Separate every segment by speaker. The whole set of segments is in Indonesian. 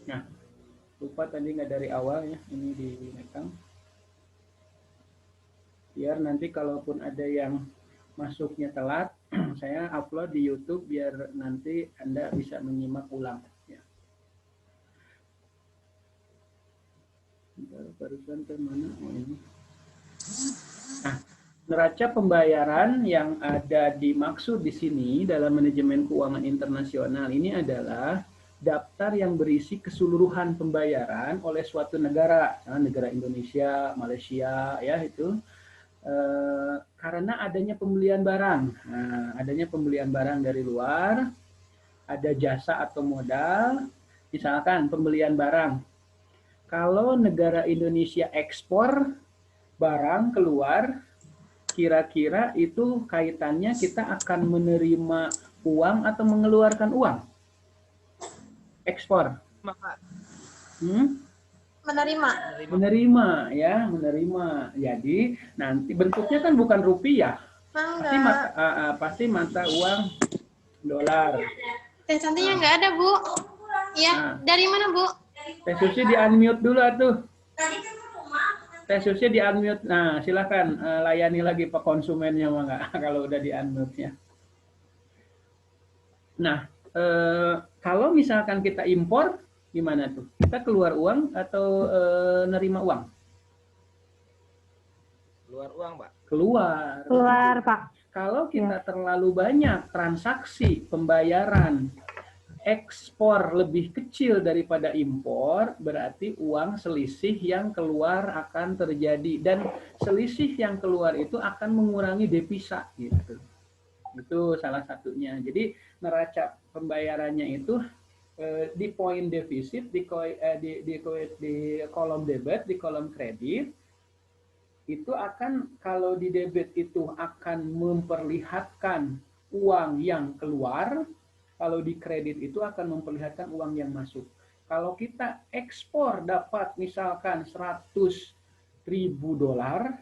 Speaker 1: Nah, lupa tadi nggak dari awal ya, ini di Metang. Biar nanti kalaupun ada yang masuknya telat, saya upload di YouTube biar nanti Anda bisa menyimak ulang. Ya. Barusan ke mana? Oh, ini. Nah, neraca pembayaran yang ada dimaksud di sini dalam manajemen keuangan internasional ini adalah daftar yang berisi keseluruhan pembayaran oleh suatu negara, negara Indonesia, Malaysia, ya itu karena adanya pembelian barang. Nah, adanya pembelian barang dari luar, ada jasa atau modal, misalkan pembelian barang. Kalau negara Indonesia ekspor barang keluar, kira-kira itu kaitannya kita akan menerima uang atau mengeluarkan uang? Ekspor.
Speaker 2: Maka
Speaker 3: Menerima.
Speaker 1: Menerima ya, menerima. Jadi nanti bentuknya kan bukan rupiah. Pasti mata uang dolar.
Speaker 3: Teh cantiknya nggak ada, Bu. Ya, dari mana, Bu?
Speaker 1: Teh Susi di unmute dulu atuh. Teh Susi di unmute. Nah, silakan layani lagi Pak konsumennya mah nggak kalau udah di unmute ya. Nah, kalau misalkan kita impor gimana tuh? Kita keluar uang atau nerima uang?
Speaker 2: keluar uang, Pak.
Speaker 1: Keluar, Pak. Kalau kita terlalu banyak transaksi pembayaran ekspor lebih kecil daripada impor, berarti uang selisih yang keluar akan terjadi. Dan selisih yang keluar itu akan mengurangi devisa. Gitu. Itu salah satunya. Jadi neraca pembayarannya itu di poin defisit, di kolom debit, di kolom kredit, itu akan kalau di debit itu akan memperlihatkan uang yang keluar, kalau di kredit itu akan memperlihatkan uang yang masuk. Kalau kita ekspor dapat misalkan 100.000 dolar,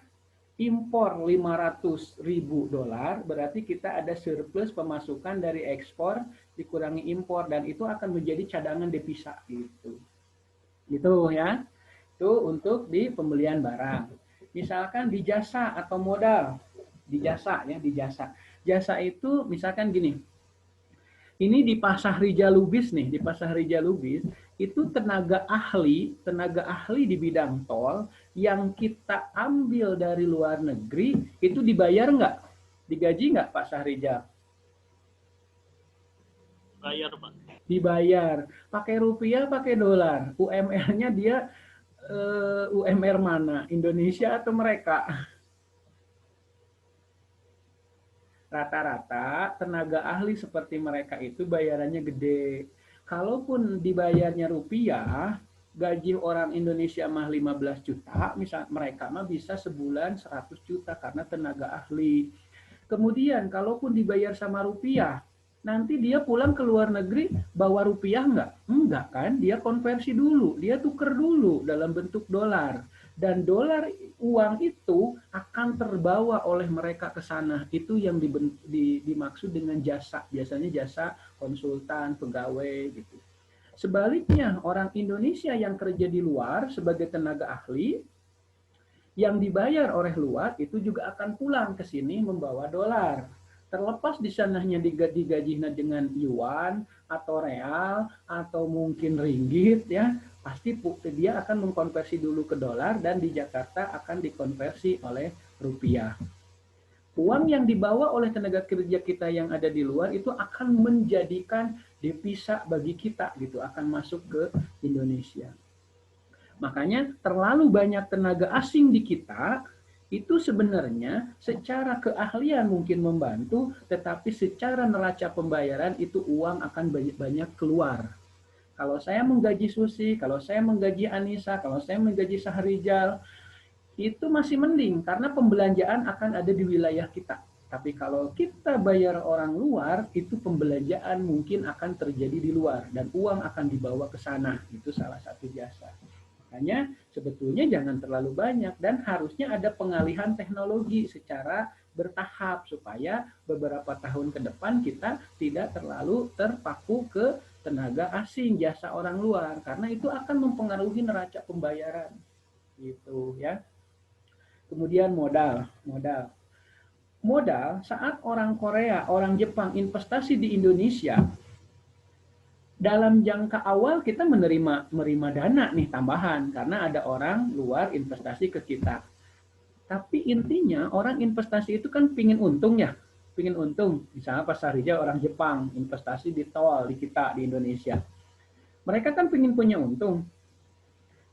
Speaker 1: impor 500.000 dolar, berarti kita ada surplus pemasukan dari ekspor dikurangi impor dan itu akan menjadi cadangan devisa gitu. Gitu ya. Itu untuk di pembelian barang. Misalkan di jasa atau modal, di jasa ya, di jasa. Jasa itu misalkan gini, ini di Pasar Rija Lubis nih, di Pasar Rija Lubis, itu tenaga ahli di bidang tol yang kita ambil dari luar negeri, itu dibayar nggak? Digaji nggak Pak Sahrijal?
Speaker 4: Bayar, Pak.
Speaker 1: Dibayar. Pakai rupiah, pakai dolar. UMR-nya dia UMR mana? Indonesia atau mereka? Rata-rata tenaga ahli seperti mereka itu bayarannya gede. Kalaupun dibayarnya rupiah, gaji orang Indonesia mah 15 juta, misal mereka mah bisa sebulan 100 juta karena tenaga ahli. Kemudian kalaupun dibayar sama rupiah, nanti dia pulang ke luar negeri bawa rupiah enggak? Enggak kan, dia konversi dulu, dia tuker dulu dalam bentuk dolar. Dan dolar uang itu akan terbawa oleh mereka ke sana. Itu yang dimaksud dengan jasa. Biasanya jasa konsultan, pegawai gitu. Sebaliknya, orang Indonesia yang kerja di luar sebagai tenaga ahli, yang dibayar oleh luar itu juga akan pulang ke sini membawa dolar. Terlepas di sananya digajinya dengan yuan atau real atau mungkin ringgit ya, pasti dia akan mengkonversi dulu ke dolar dan di Jakarta akan dikonversi oleh rupiah. Uang yang dibawa oleh tenaga kerja kita yang ada di luar itu akan menjadikan devisa bagi kita gitu, akan masuk ke Indonesia. Makanya terlalu banyak tenaga asing di kita itu sebenarnya secara keahlian mungkin membantu, tetapi secara neraca pembayaran itu uang akan banyak keluar. Kalau saya menggaji Susi, kalau saya menggaji Anissa, kalau saya menggaji Sahrijal, itu masih mending karena pembelanjaan akan ada di wilayah kita. Tapi kalau kita bayar orang luar, itu pembelanjaan mungkin akan terjadi di luar dan uang akan dibawa ke sana. Itu salah satu jasa. Makanya sebetulnya jangan terlalu banyak dan harusnya ada pengalihan teknologi secara bertahap supaya beberapa tahun ke depan kita tidak terlalu terpaku ke tenaga asing, jasa orang luar, karena itu akan mempengaruhi neraca pembayaran gitu ya. Kemudian modal saat orang Korea, orang Jepang investasi di Indonesia, dalam jangka awal kita menerima dana nih tambahan karena ada orang luar investasi ke kita. Tapi intinya orang investasi itu kan pingin untung ya, pingin untung. Misalnya Pasar Hijau orang Jepang investasi di tol di kita di Indonesia. Mereka kan pingin punya untung.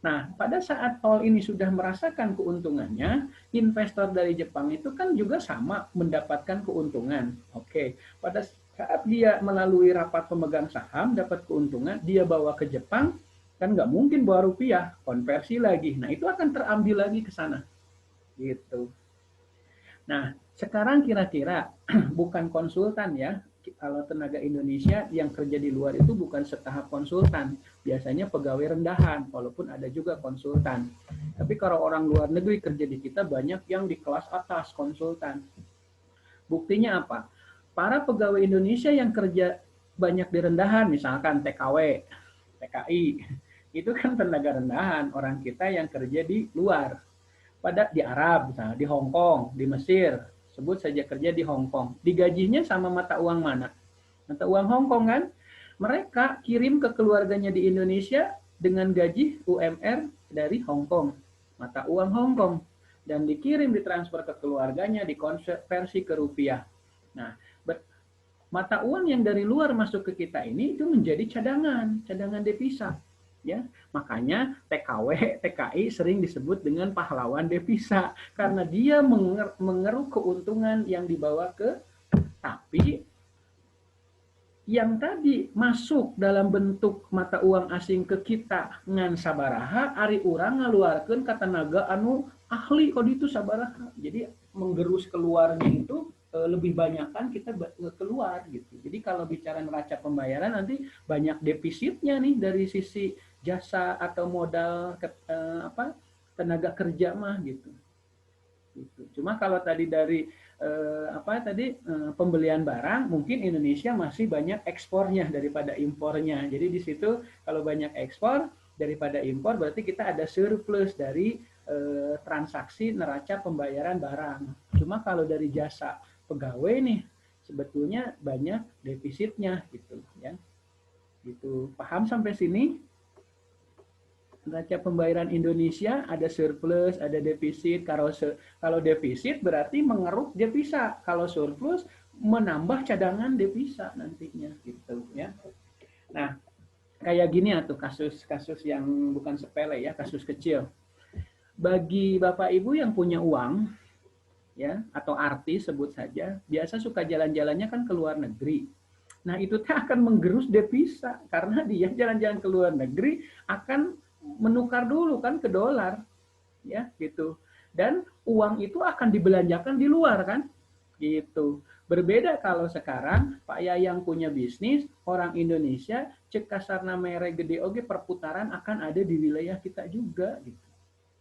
Speaker 1: Nah, pada saat tol ini sudah merasakan keuntungannya, investor dari Jepang itu kan juga sama mendapatkan keuntungan. Oke, pada saat dia melalui rapat pemegang saham dapat keuntungan, dia bawa ke Jepang, kan nggak mungkin bawa rupiah, konversi lagi. Nah, itu akan terambil lagi ke sana. Gitu. Nah, sekarang kira-kira bukan konsultan ya, kalau tenaga Indonesia yang kerja di luar itu bukan setahap konsultan, biasanya pegawai rendahan, walaupun ada juga konsultan. Tapi kalau orang luar negeri kerja di kita banyak yang di kelas atas konsultan. Buktinya apa? Para pegawai Indonesia yang kerja banyak di rendahan, misalkan TKW, TKI, itu kan tenaga rendahan, orang kita yang kerja di luar. Pada di Arab, misalnya, di Hong Kong, di Mesir, sebut saja kerja di Hong Kong. Digajinya sama mata uang mana? Mata uang Hong Kong kan? Mereka kirim ke keluarganya di Indonesia dengan gaji UMR dari Hong Kong, mata uang Hong Kong, dan dikirim ditransfer ke keluarganya, dikonversi ke rupiah. Nah, mata uang yang dari luar masuk ke kita ini itu menjadi cadangan devisa. Ya, makanya TKW, TKI sering disebut dengan pahlawan devisa karena dia mengeruk keuntungan yang dibawa ke, tapi yang tadi masuk dalam bentuk mata uang asing ke kita ngan sabaraha, ari urang ngaluarkeun ka tenaga anu ahli kode itu sabaraha. Jadi menggerus keluarnya itu lebih banyak kan kita keluar gitu. Jadi kalau bicara neraca pembayaran nanti banyak defisitnya nih dari sisi jasa atau modal tenaga kerja mah gitu. Cuma kalau tadi dari pembelian barang, mungkin Indonesia masih banyak ekspornya daripada impornya. Jadi di situ kalau banyak ekspor daripada impor, berarti kita ada surplus dari transaksi neraca pembayaran barang. Cuma kalau dari jasa pegawai nih, sebetulnya banyak defisitnya gitu ya. Gitu. Paham sampai sini? Neraca pembayaran Indonesia ada surplus, ada defisit. Kalau defisit berarti mengeruk devisa. Kalau surplus menambah cadangan devisa nantinya gitu ya. Nah, kayak gini tuh kasus-kasus yang bukan sepele ya, kasus kecil. Bagi Bapak Ibu yang punya uang ya atau artis sebut saja, biasa suka jalan-jalannya kan ke luar negeri. Nah, itu akan menggerus devisa karena dia jalan-jalan ke luar negeri akan menukar dulu kan ke dolar ya gitu, dan uang itu akan dibelanjakan di luar kan gitu. Berbeda kalau sekarang Pak Yayang punya bisnis, orang Indonesia cek kasarna mere gede oge perputaran akan ada di wilayah kita juga gitu.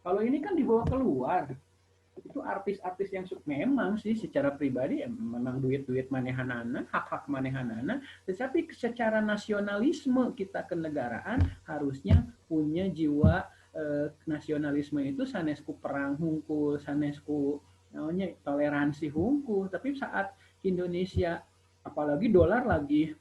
Speaker 1: Kalau ini kan dibawa keluar, itu artis-artis yang memang sih secara pribadi memang duit-duit manehanana, hak-hak manehanana, tetapi secara nasionalisme kita kenegaraan harusnya punya jiwa nasionalisme itu sanesku perang hungkul, sanesku namanya toleransi hungkul. Tapi saat Indonesia apalagi dolar lagi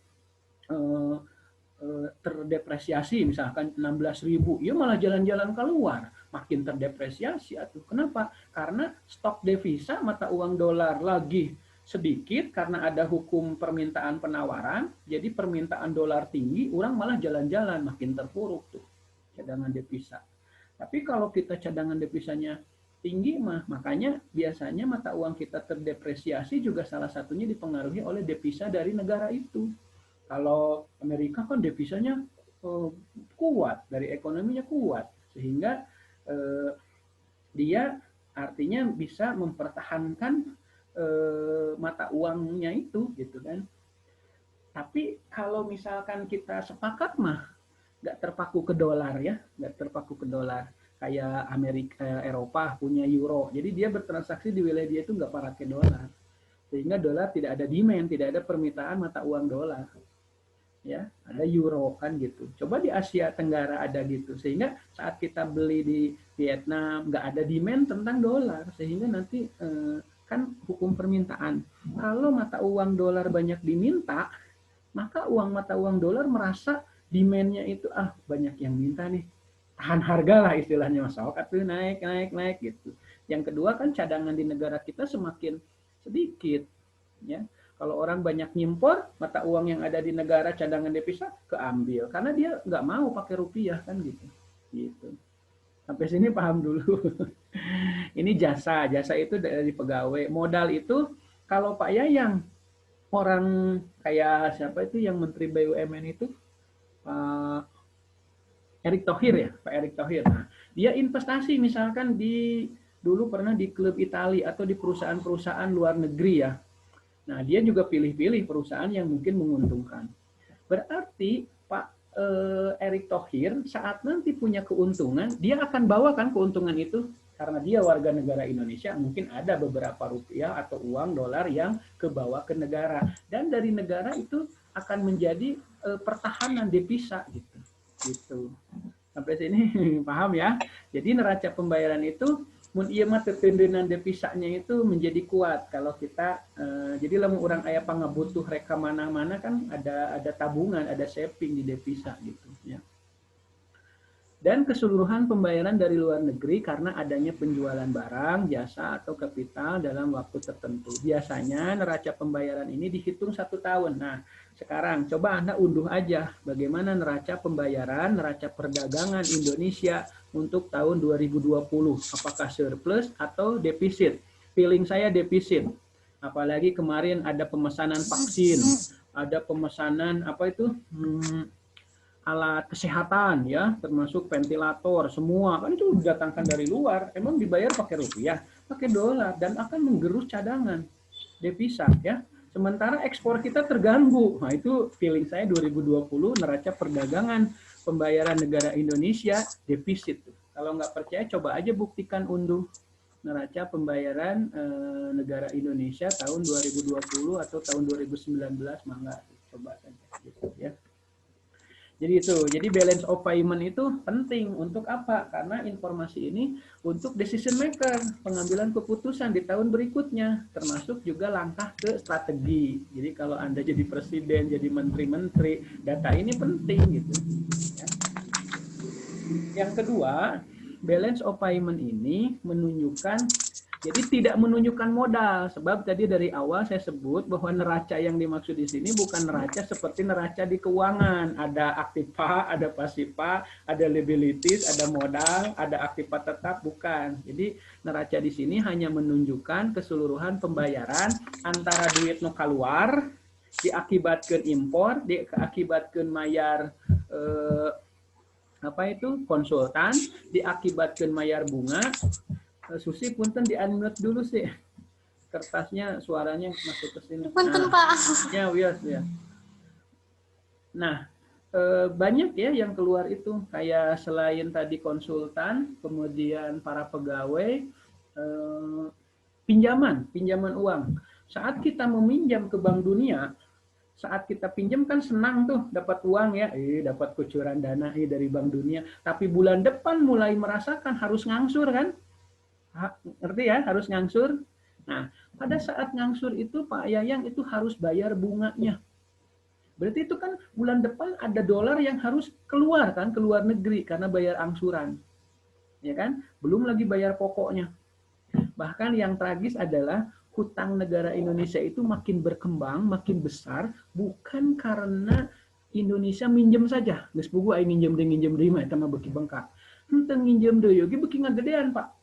Speaker 1: terdepresiasi misalkan 16.000, ya malah jalan-jalan keluar, makin terdepresiasi atuh. Kenapa? Karena stok devisa mata uang dolar lagi sedikit karena ada hukum permintaan penawaran, jadi permintaan dolar tinggi, orang malah jalan-jalan, makin terpuruk tuh cadangan devisa. Tapi kalau kita cadangan devisanya tinggi mah, makanya biasanya mata uang kita terdepresiasi juga salah satunya dipengaruhi oleh devisa dari negara itu. Kalau Amerika kan devisanya kuat, dari ekonominya kuat, sehingga dia artinya bisa mempertahankan mata uangnya itu, gitu kan. Tapi kalau misalkan kita sepakat mah, nggak terpaku ke dolar ya, nggak terpaku ke dolar. Kayak Amerika, Eropa punya euro, jadi dia bertransaksi di wilayah dia itu nggak pakai dolar, sehingga dolar tidak ada demand, tidak ada permintaan mata uang dolar. ya, ada euro kan gitu. Coba di Asia Tenggara ada gitu, sehingga saat kita beli di Vietnam nggak ada demand tentang dolar, sehingga nanti kan hukum permintaan. Kalau mata uang dolar banyak diminta, maka mata uang dolar merasa demand-nya itu banyak yang minta nih, tahan harga lah istilahnya, mas sok tuh naik naik naik gitu. Yang kedua kan cadangan di negara kita semakin sedikit, ya. Kalau orang banyak nyimpor, mata uang yang ada di negara cadangan devisa keambil karena dia nggak mau pakai rupiah kan gitu. Gitu. Sampai sini paham dulu. Ini jasa, jasa itu dari pegawai. Modal itu kalau Pak Yayang orang kayak siapa itu yang Menteri BUMN itu Pak Erick Thohir ya, Pak Erick Thohir. Nah, dia investasi misalkan di dulu pernah di klub Italia atau di perusahaan-perusahaan luar negeri ya. Nah, dia juga pilih-pilih perusahaan yang mungkin menguntungkan. Berarti Pak Erick Thohir saat nanti punya keuntungan, dia akan bawakan keuntungan itu karena dia warga negara Indonesia, mungkin ada beberapa rupiah atau uang dolar yang kebawa ke negara. Dan dari negara itu akan menjadi pertahanan devisa gitu. Gitu. Sampai sini paham ya? Jadi neraca pembayaran itu mun ieu mah tetendenan devisanya itu menjadi kuat kalau kita jadi lamun orang aya pangabutuh reka mana-mana kan ada tabungan, ada saving di devisa gitu ya. Dan keseluruhan pembayaran dari luar negeri karena adanya penjualan barang, jasa, atau kapital dalam waktu tertentu. Biasanya neraca pembayaran ini dihitung 1 tahun. Nah, sekarang coba Anda unduh aja bagaimana neraca pembayaran, neraca perdagangan Indonesia untuk tahun 2020. Apakah surplus atau defisit? Feeling saya defisit. Apalagi kemarin ada pemesanan vaksin, ada pemesanan apa itu? Alat kesehatan ya, termasuk ventilator, semua kan itu didatangkan dari luar, emang dibayar pakai rupiah, pakai dolar, dan akan menggerus cadangan devisa ya. Sementara ekspor kita terganggu. Nah, itu feeling saya 2020 neraca perdagangan pembayaran negara Indonesia defisit. Kalau nggak percaya coba aja buktikan unduh neraca pembayaran negara Indonesia tahun 2020 atau tahun 2019, mangga coba saja gitu ya. Jadi itu, jadi balance of payment itu penting untuk apa? Karena informasi ini untuk decision maker, pengambilan keputusan di tahun berikutnya, termasuk juga langkah ke strategi. Jadi kalau Anda jadi presiden, jadi menteri-menteri, data ini penting gitu. Ya. Yang kedua, balance of payment ini menunjukkan, jadi tidak menunjukkan modal, sebab tadi dari awal saya sebut bahwa neraca yang dimaksud di sini bukan neraca seperti neraca di keuangan. Ada aktiva, ada pasiva, ada liabilities, ada modal, ada aktiva tetap, bukan. Jadi neraca di sini hanya menunjukkan keseluruhan pembayaran antara duit nu keluar, diakibatkan impor, diakibatkan mayar apa itu konsultan, diakibatkan mayar bunga. Susi punten di unmute dulu sih. Kertasnya suaranya masuk ke sini.
Speaker 3: Punten Pak.
Speaker 1: Ya, ya. Nah, banyak ya yang keluar itu. Kayak selain tadi konsultan, kemudian para pegawai, pinjaman uang. Saat kita meminjam ke Bank Dunia, saat kita pinjam kan senang tuh dapat uang ya, dapat kucuran dana dari Bank Dunia. Tapi bulan depan mulai merasakan harus ngangsur kan? Ngerti ya, harus ngangsur. Nah, pada saat ngangsur itu Pak Yayang itu harus bayar bunganya. Berarti itu kan bulan depan ada dolar yang harus keluar kan, ke luar negeri karena bayar angsuran. Ya kan? Belum lagi bayar pokoknya. Bahkan yang tragis adalah hutang negara Indonesia itu makin berkembang, makin besar, bukan karena Indonesia minjem saja. Geus puguh aya nginjem deui mah eta mah beuki bengkak. Henteu nginjem deui oge beuki ngagedean, Pak.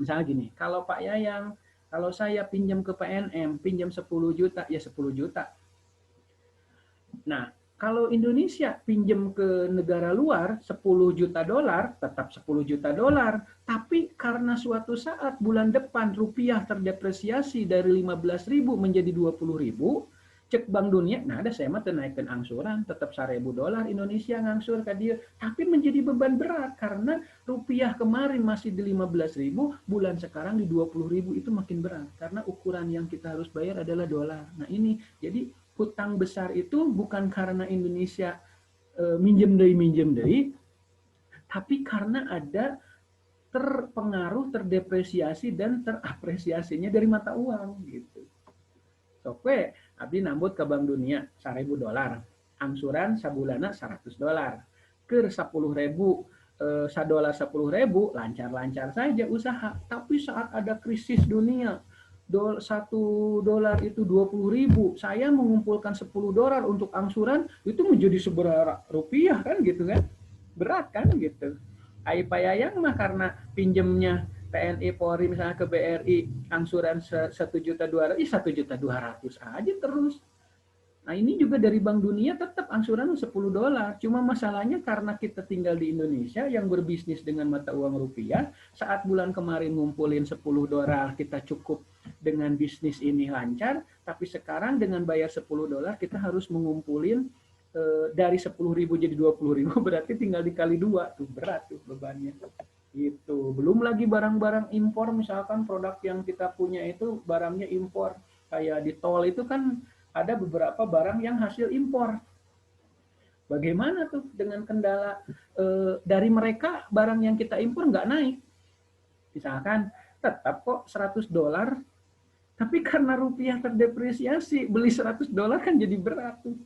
Speaker 1: Misalnya gini, kalau Pak Yayang, kalau saya pinjam ke PNM, pinjam 10 juta, ya 10 juta. Nah, kalau Indonesia pinjam ke negara luar 10 juta dolar, tetap 10 juta dolar. Tapi karena suatu saat bulan depan rupiah terdepresiasi dari 15.000 menjadi 20.000, cek Bank Dunia, nah ada saya mah naikkan angsuran, tetap 1.000 dolar Indonesia ngangsur ke dia, tapi menjadi beban berat karena rupiah kemarin masih di 15.000, bulan sekarang di 20.000, itu makin berat karena ukuran yang kita harus bayar adalah dolar. Nah ini jadi hutang besar itu bukan karena Indonesia minjem deui, tapi karena ada terpengaruh, terdepresiasi dan terapresiasinya dari mata uang gitu. Sok we abdi nambut ke Bank Dunia $1.000, angsuran sabulana $100. Keur 10.000 $1 10.000 lancar-lancar saja usaha. Tapi saat ada krisis dunia, $1 itu 20.000, saya mengumpulkan $10 untuk angsuran itu menjadi seberapa rupiah kan gitu kan? Berat kan gitu. Ai payayang mah karena pinjemnya TNI Polri misalnya ke BRI angsuran 1.200.000, 1.200.000 aja terus. Nah ini juga dari Bank Dunia tetap angsuran $10. Cuma masalahnya karena kita tinggal di Indonesia yang berbisnis dengan mata uang rupiah, saat bulan kemarin ngumpulin $10 kita cukup dengan bisnis ini lancar, tapi sekarang dengan bayar $10 kita harus mengumpulin dari 10.000 jadi 20.000, berarti tinggal dikali 2 tuh, berat tuh bebannya. Gitu. Belum lagi barang-barang impor, misalkan produk yang kita punya itu barangnya impor. Kayak di tol itu kan ada beberapa barang yang hasil impor. Bagaimana tuh dengan kendala dari mereka barang yang kita impor nggak naik. Misalkan tetap kok $100, tapi karena rupiah terdepresiasi, beli $100 kan jadi berat tuh.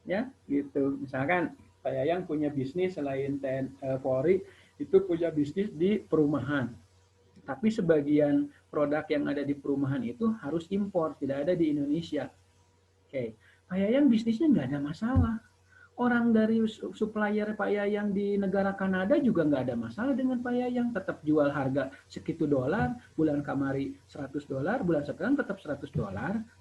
Speaker 1: Ya, gitu. Misalkan Pak Yayang punya bisnis selain Polri, itu punya bisnis di perumahan. Tapi sebagian produk yang ada di perumahan itu harus impor, tidak ada di Indonesia. Oke, Pak Yayang bisnisnya nggak ada masalah. Orang dari supplier Pak Yayang di negara Kanada juga nggak ada masalah dengan Pak Yayang. Tetap jual harga segitu dolar, bulan kamari $100, bulan sekarang tetap $100.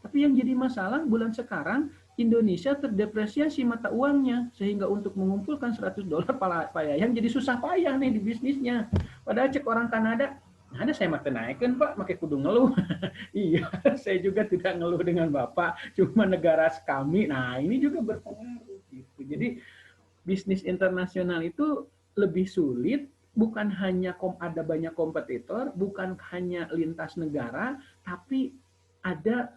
Speaker 1: Tapi yang jadi masalah bulan sekarang Indonesia terdepresiasi mata uangnya. Sehingga untuk mengumpulkan $100 Pak Yayang jadi susah payah nih di bisnisnya. Padahal cek orang Kanada, ada saya mah naikkan Pak, pakai kudu ngeluh. Iya, saya juga tidak ngeluh dengan Bapak, cuma negara kami. Nah, ini juga berpengaruh. Gitu. Jadi bisnis internasional itu lebih sulit, bukan hanya ada banyak kompetitor, bukan hanya lintas negara, tapi ada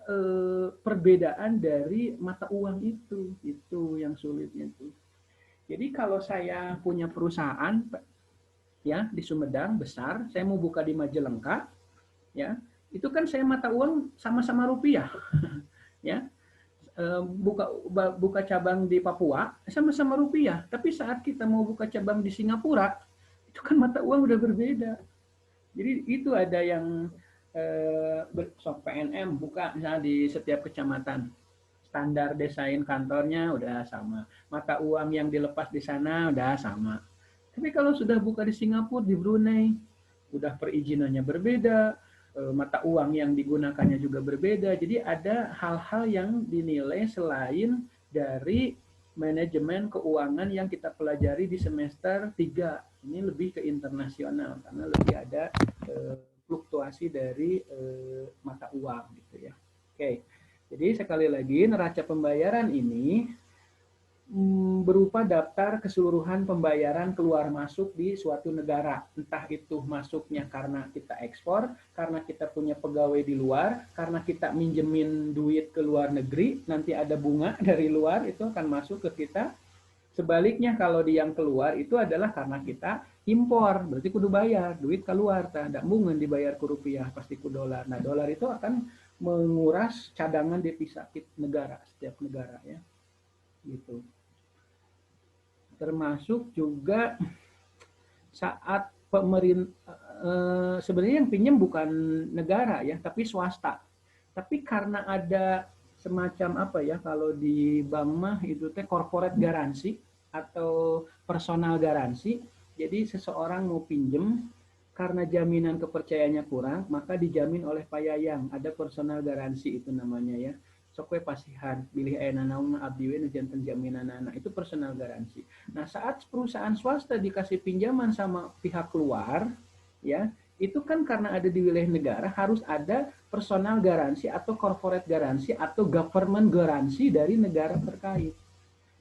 Speaker 1: perbedaan dari mata uang itu yang sulitnya itu. Jadi kalau saya punya perusahaan ya di Sumedang besar, saya mau buka di Majalengka, ya itu kan saya mata uang sama-sama rupiah, ya. Buka cabang di Papua sama-sama rupiah, tapi saat kita mau buka cabang di Singapura itu kan mata uang udah berbeda. Jadi itu ada yang PNM buka misalnya di setiap kecamatan, standar desain kantornya udah sama, mata uang yang dilepas di sana udah sama. Tapi kalau sudah buka di Singapura, di Brunei, udah perizinannya berbeda, mata uang yang digunakannya juga berbeda. Jadi ada hal-hal yang dinilai selain dari manajemen keuangan yang kita pelajari di semester 3. Ini lebih ke internasional karena lebih ada fluktuasi dari mata uang gitu ya. Oke. Jadi sekali lagi neraca pembayaran ini berupa daftar keseluruhan pembayaran keluar masuk di suatu negara. Entah itu masuknya karena kita ekspor, karena kita punya pegawai di luar, karena kita minjemin duit ke luar negeri, nanti ada bunga dari luar, itu akan masuk ke kita. Sebaliknya kalau di yang keluar itu adalah karena kita impor, berarti kudu bayar, duit keluar, tidak mungkin dibayar ke rupiah, pasti ke dolar. Nah dolar itu akan menguras cadangan devisa negara, setiap negara ya. Gitu. Termasuk juga saat pemerintah sebenarnya yang pinjam bukan negara ya, tapi swasta. Tapi karena ada semacam apa ya, kalau di bank mah itu teh corporate garansi atau personal garansi. Jadi seseorang mau pinjam karena jaminan kepercayaannya kurang, maka dijamin oleh Pak Yayang. Ada personal garansi itu namanya ya. Sok we pasihan bilih aya nanaungna abdi we nu janten jaminanana, itu personal garansi. Nah, saat perusahaan swasta dikasih pinjaman sama pihak luar, ya, itu kan karena ada di wilayah negara harus ada personal garansi atau corporate garansi atau government garansi dari negara terkait.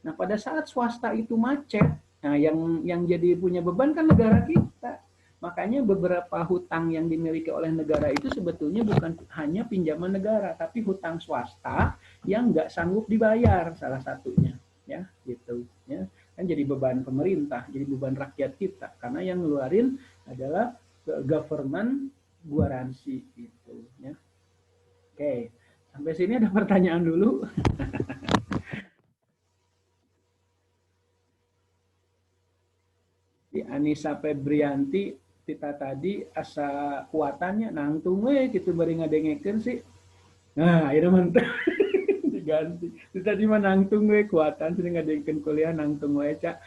Speaker 1: Nah, pada saat swasta itu macet, nah yang jadi punya beban kan negara kita. Makanya beberapa hutang yang dimiliki oleh negara itu sebetulnya bukan hanya pinjaman negara, tapi hutang swasta yang nggak sanggup dibayar salah satunya, ya gitu. Ya, kan jadi beban pemerintah, jadi beban rakyat kita, karena yang ngeluarin adalah government garansi gitu. Ya. Oke, sampai sini ada pertanyaan dulu. Di Anissa Febrianti kita tadi asa kuatannya nangtung we gitu bari ngadengekeun sih. Nah, itu mantap diganti. Itu tadi mah nangtung we kuatan sih ngadengekeun kuliah nangtung we cak.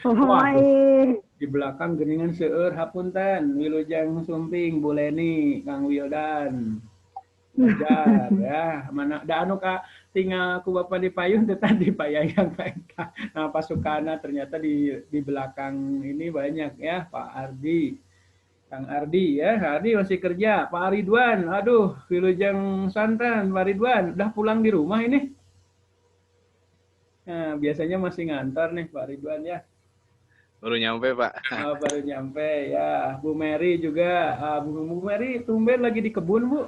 Speaker 1: Waduh, di belakang geningan seueur hapunten Wilujeng Sumping, Bu Leni, Kang Wildan. Belajar ya mana da anu kak tinggal ku bapak di payung tadi payayang kayak nah pasukana ternyata di belakang ini banyak ya Pak Ardi Kang Ardi ya Ardi masih kerja Pak Ridwan aduh wilujeng santan Pak Ridwan udah pulang di rumah ini nah, biasanya masih ngantor nih Pak Ridwan ya
Speaker 2: Baru nyampe, Pak.
Speaker 1: baru nyampe ya Bu Mary juga Bu Mary tumben lagi di kebun Bu.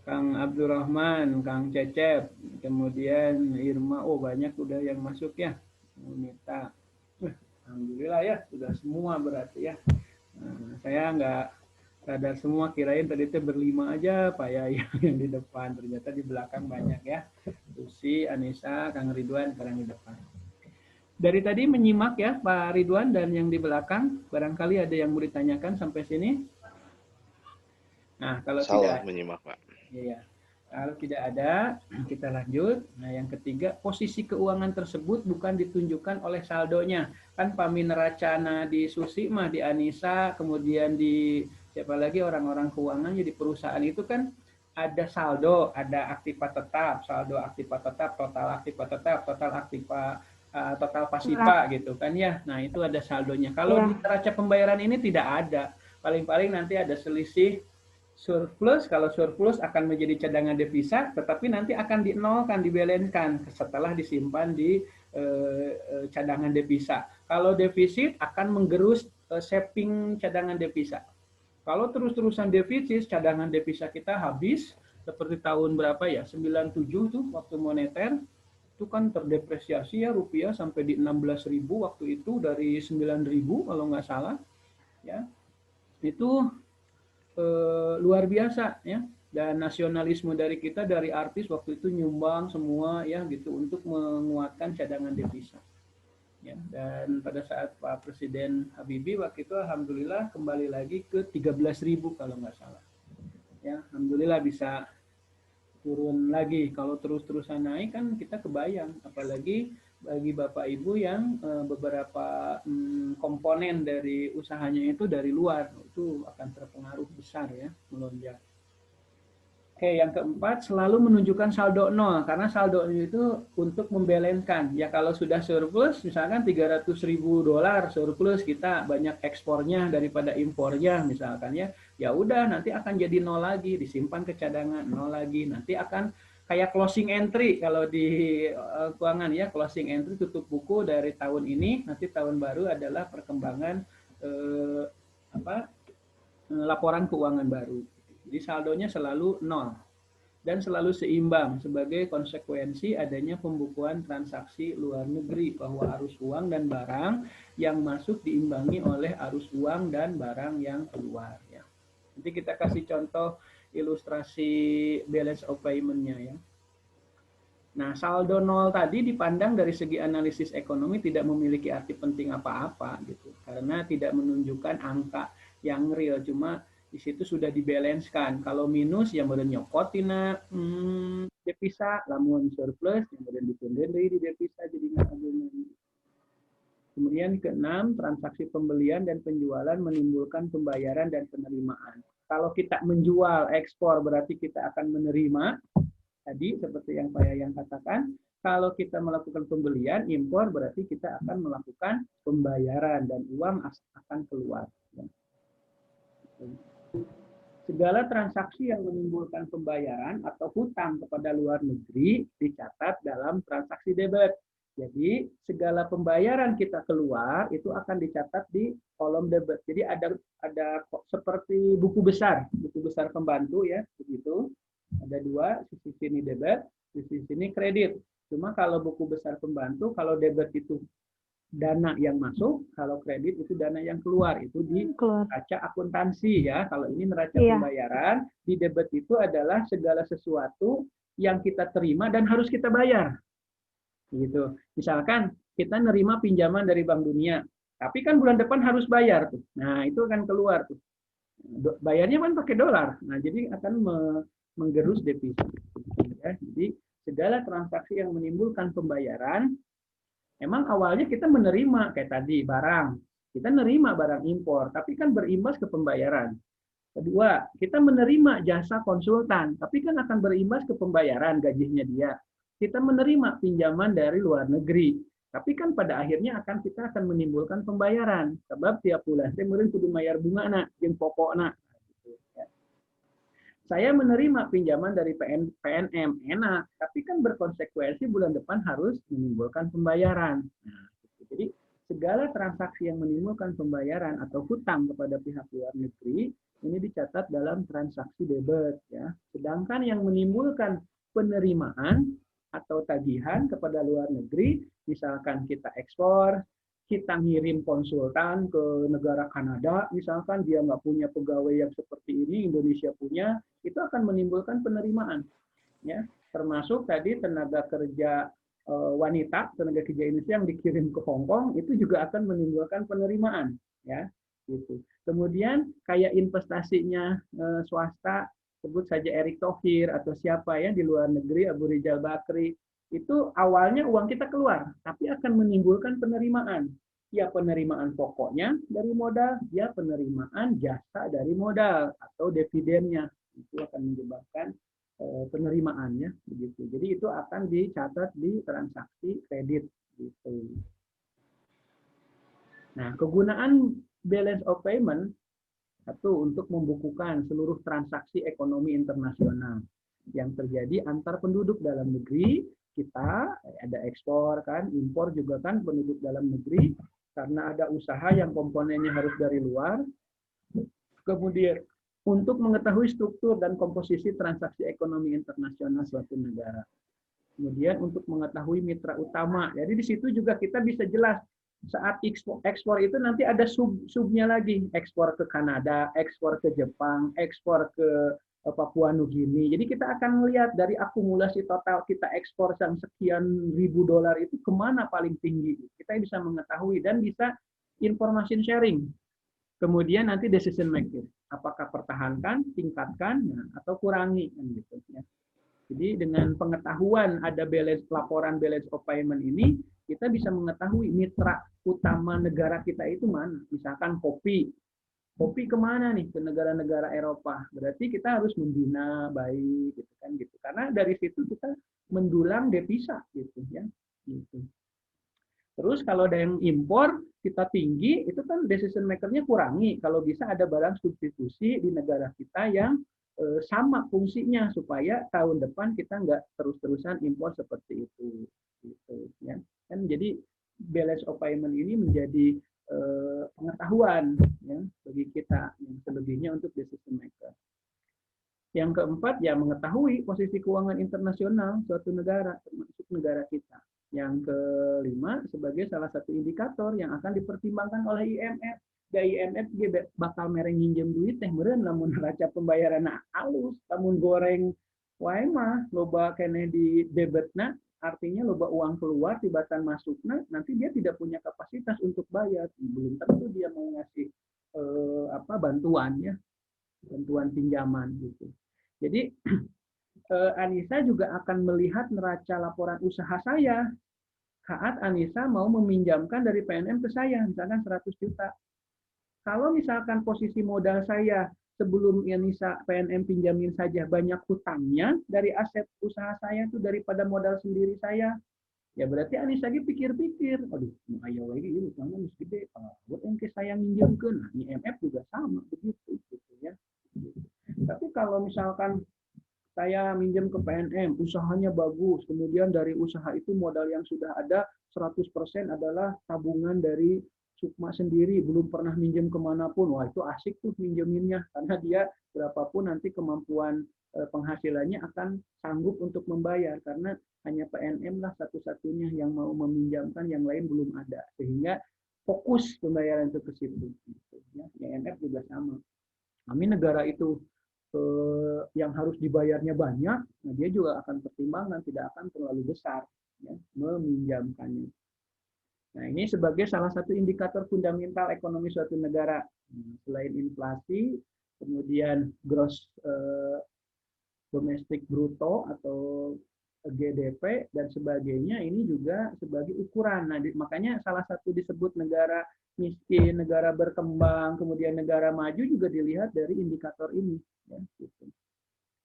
Speaker 1: Kang Abdurrahman, Kang Cecep, kemudian Irma, oh banyak udah yang masuk ya. Nita, alhamdulillah ya, sudah semua berarti ya. Nah, saya nggak sadar semua, kirain tadi itu berlima aja Pak ya yang di depan, ternyata di belakang banyak ya. Susi, Anissa, Kang Ridwan sekarang di depan. Dari tadi menyimak ya Pak Ridwan dan yang di belakang, barangkali ada yang mau ditanyakan sampai sini. Nah, kalau
Speaker 2: Salah
Speaker 1: tidak
Speaker 2: menyimak, Pak.
Speaker 1: Iya. Kalau tidak ada, kita lanjut. Nah, yang ketiga, posisi keuangan tersebut bukan ditunjukkan oleh saldonya. Kan Paminracana di Susi mah di Anissa, kemudian di siapa lagi orang-orang keuangan di perusahaan itu kan ada saldo, ada aktiva tetap, saldo aktiva tetap, total aktiva total pasipa gitu kan ya. Nah, itu ada saldonya. Kalau di neraca pembayaran ini tidak ada. Paling-paling nanti ada selisih surplus, kalau surplus akan menjadi cadangan devisa, tetapi nanti akan dinolkan, dibalenkan setelah disimpan di cadangan devisa. Kalau defisit akan menggerus saving cadangan devisa. Kalau terus-terusan defisit, cadangan devisa kita habis, seperti tahun berapa ya, 97 tuh waktu moneter, itu kan terdepresiasi ya rupiah sampai di 16.000 waktu itu dari 9.000 kalau nggak salah. Ya, itu luar biasa ya, dan nasionalisme dari kita dari artis waktu itu nyumbang semua ya gitu untuk menguatkan cadangan devisa ya. Dan pada saat Pak Presiden Habibie waktu itu alhamdulillah kembali lagi ke 13.000 kalau nggak salah ya, alhamdulillah bisa turun lagi. Kalau terus-terusan naik kan kita kebayang, apalagi bagi Bapak Ibu yang beberapa komponen dari usahanya itu dari luar, itu akan terpengaruh besar ya, melonjak. Oke, yang keempat, selalu menunjukkan saldo nol, karena saldo itu untuk membalanskan. Ya kalau sudah surplus, misalkan 300.000 dolar surplus, kita banyak ekspornya daripada impornya misalkan ya, ya udah nanti akan jadi nol lagi, disimpan ke cadangan, nol lagi, nanti akan kayak closing entry kalau di keuangan ya, closing entry tutup buku dari tahun ini, nanti tahun baru adalah perkembangan laporan keuangan baru. Jadi saldonya selalu nol dan selalu seimbang sebagai konsekuensi adanya pembukuan transaksi luar negeri, bahwa arus uang dan barang yang masuk diimbangi oleh arus uang dan barang yang keluar ya. Nanti kita kasih contoh ilustrasi balance of payment-nya ya. Nah, saldo nol tadi dipandang dari segi analisis ekonomi tidak memiliki arti penting apa-apa gitu, karena tidak menunjukkan angka yang real, cuma di situ sudah dibalanskan. Kalau minus yang meureun nyokot tina devisa, lamun surplus yang meureun dipundheun deui di devisa jadi ngahageungan. Kemudian keenam, transaksi pembelian dan penjualan menimbulkan pembayaran dan penerimaan. Kalau kita menjual ekspor berarti kita akan menerima. Tadi seperti yang Pak Yayang katakan, kalau kita melakukan pembelian impor berarti kita akan melakukan pembayaran dan uang akan keluar. Segala transaksi yang menimbulkan pembayaran atau hutang kepada luar negeri dicatat dalam transaksi debit. Jadi segala pembayaran kita keluar itu akan dicatat di kolom debit. Jadi ada seperti buku besar pembantu ya, begitu. Ada dua, sisi sini debit, sisi sini kredit. Cuma kalau buku besar pembantu, kalau debit itu dana yang masuk, kalau kredit itu dana yang keluar. Itu di neraca akuntansi ya. Kalau ini neraca pembayaran, di debit itu adalah segala sesuatu yang kita terima dan harus kita bayar. Gitu. Misalkan kita nerima pinjaman dari Bank Dunia, tapi kan bulan depan harus bayar tuh. Nah, itu akan keluar tuh. Bayarnya kan pakai dolar. Nah, jadi akan menggerus devisa. Ya. Jadi segala transaksi yang menimbulkan pembayaran, emang awalnya kita menerima kayak tadi barang, kita menerima barang impor, tapi kan berimbas ke pembayaran. Kedua, kita menerima jasa konsultan, tapi kan akan berimbas ke pembayaran gajinya dia. Kita menerima pinjaman dari luar negeri, tapi kan pada akhirnya kita akan menimbulkan pembayaran. Sebab tiap bulan saya meureun kudu mayar bungana jeung pokokna. Saya menerima pinjaman dari PNM, enak, tapi kan berkonsekuensi bulan depan harus menimbulkan pembayaran. Nah, jadi segala transaksi yang menimbulkan pembayaran atau hutang kepada pihak luar negeri ini dicatat dalam transaksi debit. Ya. Sedangkan yang menimbulkan penerimaan atau tagihan kepada luar negeri, misalkan kita ekspor, kita ngirim konsultan ke negara Kanada, misalkan dia nggak punya pegawai yang seperti ini, Indonesia punya, itu akan menimbulkan penerimaan. Ya, termasuk tadi tenaga kerja wanita, tenaga kerja Indonesia yang dikirim ke Hong Kong, itu juga akan menimbulkan penerimaan. Ya, gitu. Kemudian kayak investasinya swasta, sebut saja Erick Thohir atau siapa ya di luar negeri, Abu Rizal Bakri, itu awalnya uang kita keluar, tapi akan menimbulkan penerimaan. Ya penerimaan pokoknya dari modal, ya penerimaan jasa dari modal atau dividennya. Itu akan menyebabkan penerimaannya begitu. Jadi itu akan dicatat di transaksi kredit gitu. Nah, kegunaan balance of payment satu untuk membukukan seluruh transaksi ekonomi internasional yang terjadi antar penduduk dalam negeri. Kita ada ekspor kan, impor juga kan penduduk dalam negeri karena ada usaha yang komponennya harus dari luar. Kemudian untuk mengetahui struktur dan komposisi transaksi ekonomi internasional suatu negara. Kemudian untuk mengetahui mitra utama. Jadi di situ juga kita bisa jelas saat ekspor itu nanti ada subnya lagi, ekspor ke Kanada, ekspor ke Jepang, ekspor ke Papua Nugini. Jadi kita akan melihat dari akumulasi total kita ekspor yang sekian ribu dolar itu kemana paling tinggi. Kita bisa mengetahui dan bisa information sharing. Kemudian nanti decision making, apakah pertahankan, tingkatkan, atau kurangi, kan gitu. Ya. Jadi dengan pengetahuan ada laporan balance of payment ini, kita bisa mengetahui mitra utama negara kita itu mana. Misalkan kopi kemana nih ke negara-negara Eropa. Berarti kita harus membina baik, gitu kan gitu. Karena dari situ kita mendulang devisa, gitu ya. Gitu. Terus kalau ada yang impor kita tinggi, itu kan decision maker-nya kurangi. Kalau bisa ada barang substitusi di negara kita yang sama fungsinya supaya tahun depan kita nggak terus-terusan impor seperti itu. Gitu, ya. Kan jadi balance of payment ini menjadi pengetahuan ya, bagi kita, yang selebihnya untuk decision maker. Yang keempat ya mengetahui posisi keuangan internasional suatu negara, termasuk negara kita. Yang kelima sebagai salah satu indikator yang akan dipertimbangkan oleh IMF. IMF bakal mereng nginjem duit teh meureun lamun neraca pembayaran halus, lamun goreng wae mah loba keneh di debitna, artinya loba uang keluar tibatan masukna, nanti dia tidak punya kapasitas untuk bayar, belum tentu dia mau ngasih bantuan ya, bantuan pinjaman gitu. Jadi Anissa juga akan melihat neraca laporan usaha saya saat Anissa mau meminjamkan dari PNM ke saya, misalkan 100 juta. Kalau misalkan posisi modal saya sebelum Anissa PNM pinjamin saja banyak hutangnya dari aset usaha saya itu daripada modal sendiri saya, ya berarti Anissa lagi pikir-pikir, aduh, ayo lagi ini utangnya masih gede, buat yang ke saya minjamkan. Nah, IMF juga sama begitu, gitu ya. Tapi kalau misalkan saya minjem ke PNM, usahanya bagus, kemudian dari usaha itu modal yang sudah ada 100% adalah tabungan dari Sukma sendiri, belum pernah minjem kemanapun, wah itu asik tuh minjeminnya, karena dia berapapun nanti kemampuan penghasilannya akan sanggup untuk membayar, karena hanya PNM lah satu-satunya yang mau meminjamkan, yang lain belum ada, sehingga fokus pembayaran itu ke situ. Ya, IMF juga sama. Kami negara itu yang harus dibayarnya banyak, nah dia juga akan pertimbangan tidak akan terlalu besar ya, meminjamkannya. Nah ini sebagai salah satu indikator fundamental ekonomi suatu negara. Selain inflasi, kemudian gross domestic bruto atau GDP dan sebagainya, ini juga sebagai ukuran. Nah, makanya salah satu disebut negara miskin, negara berkembang, kemudian negara maju juga dilihat dari indikator ini. Ya, gitu.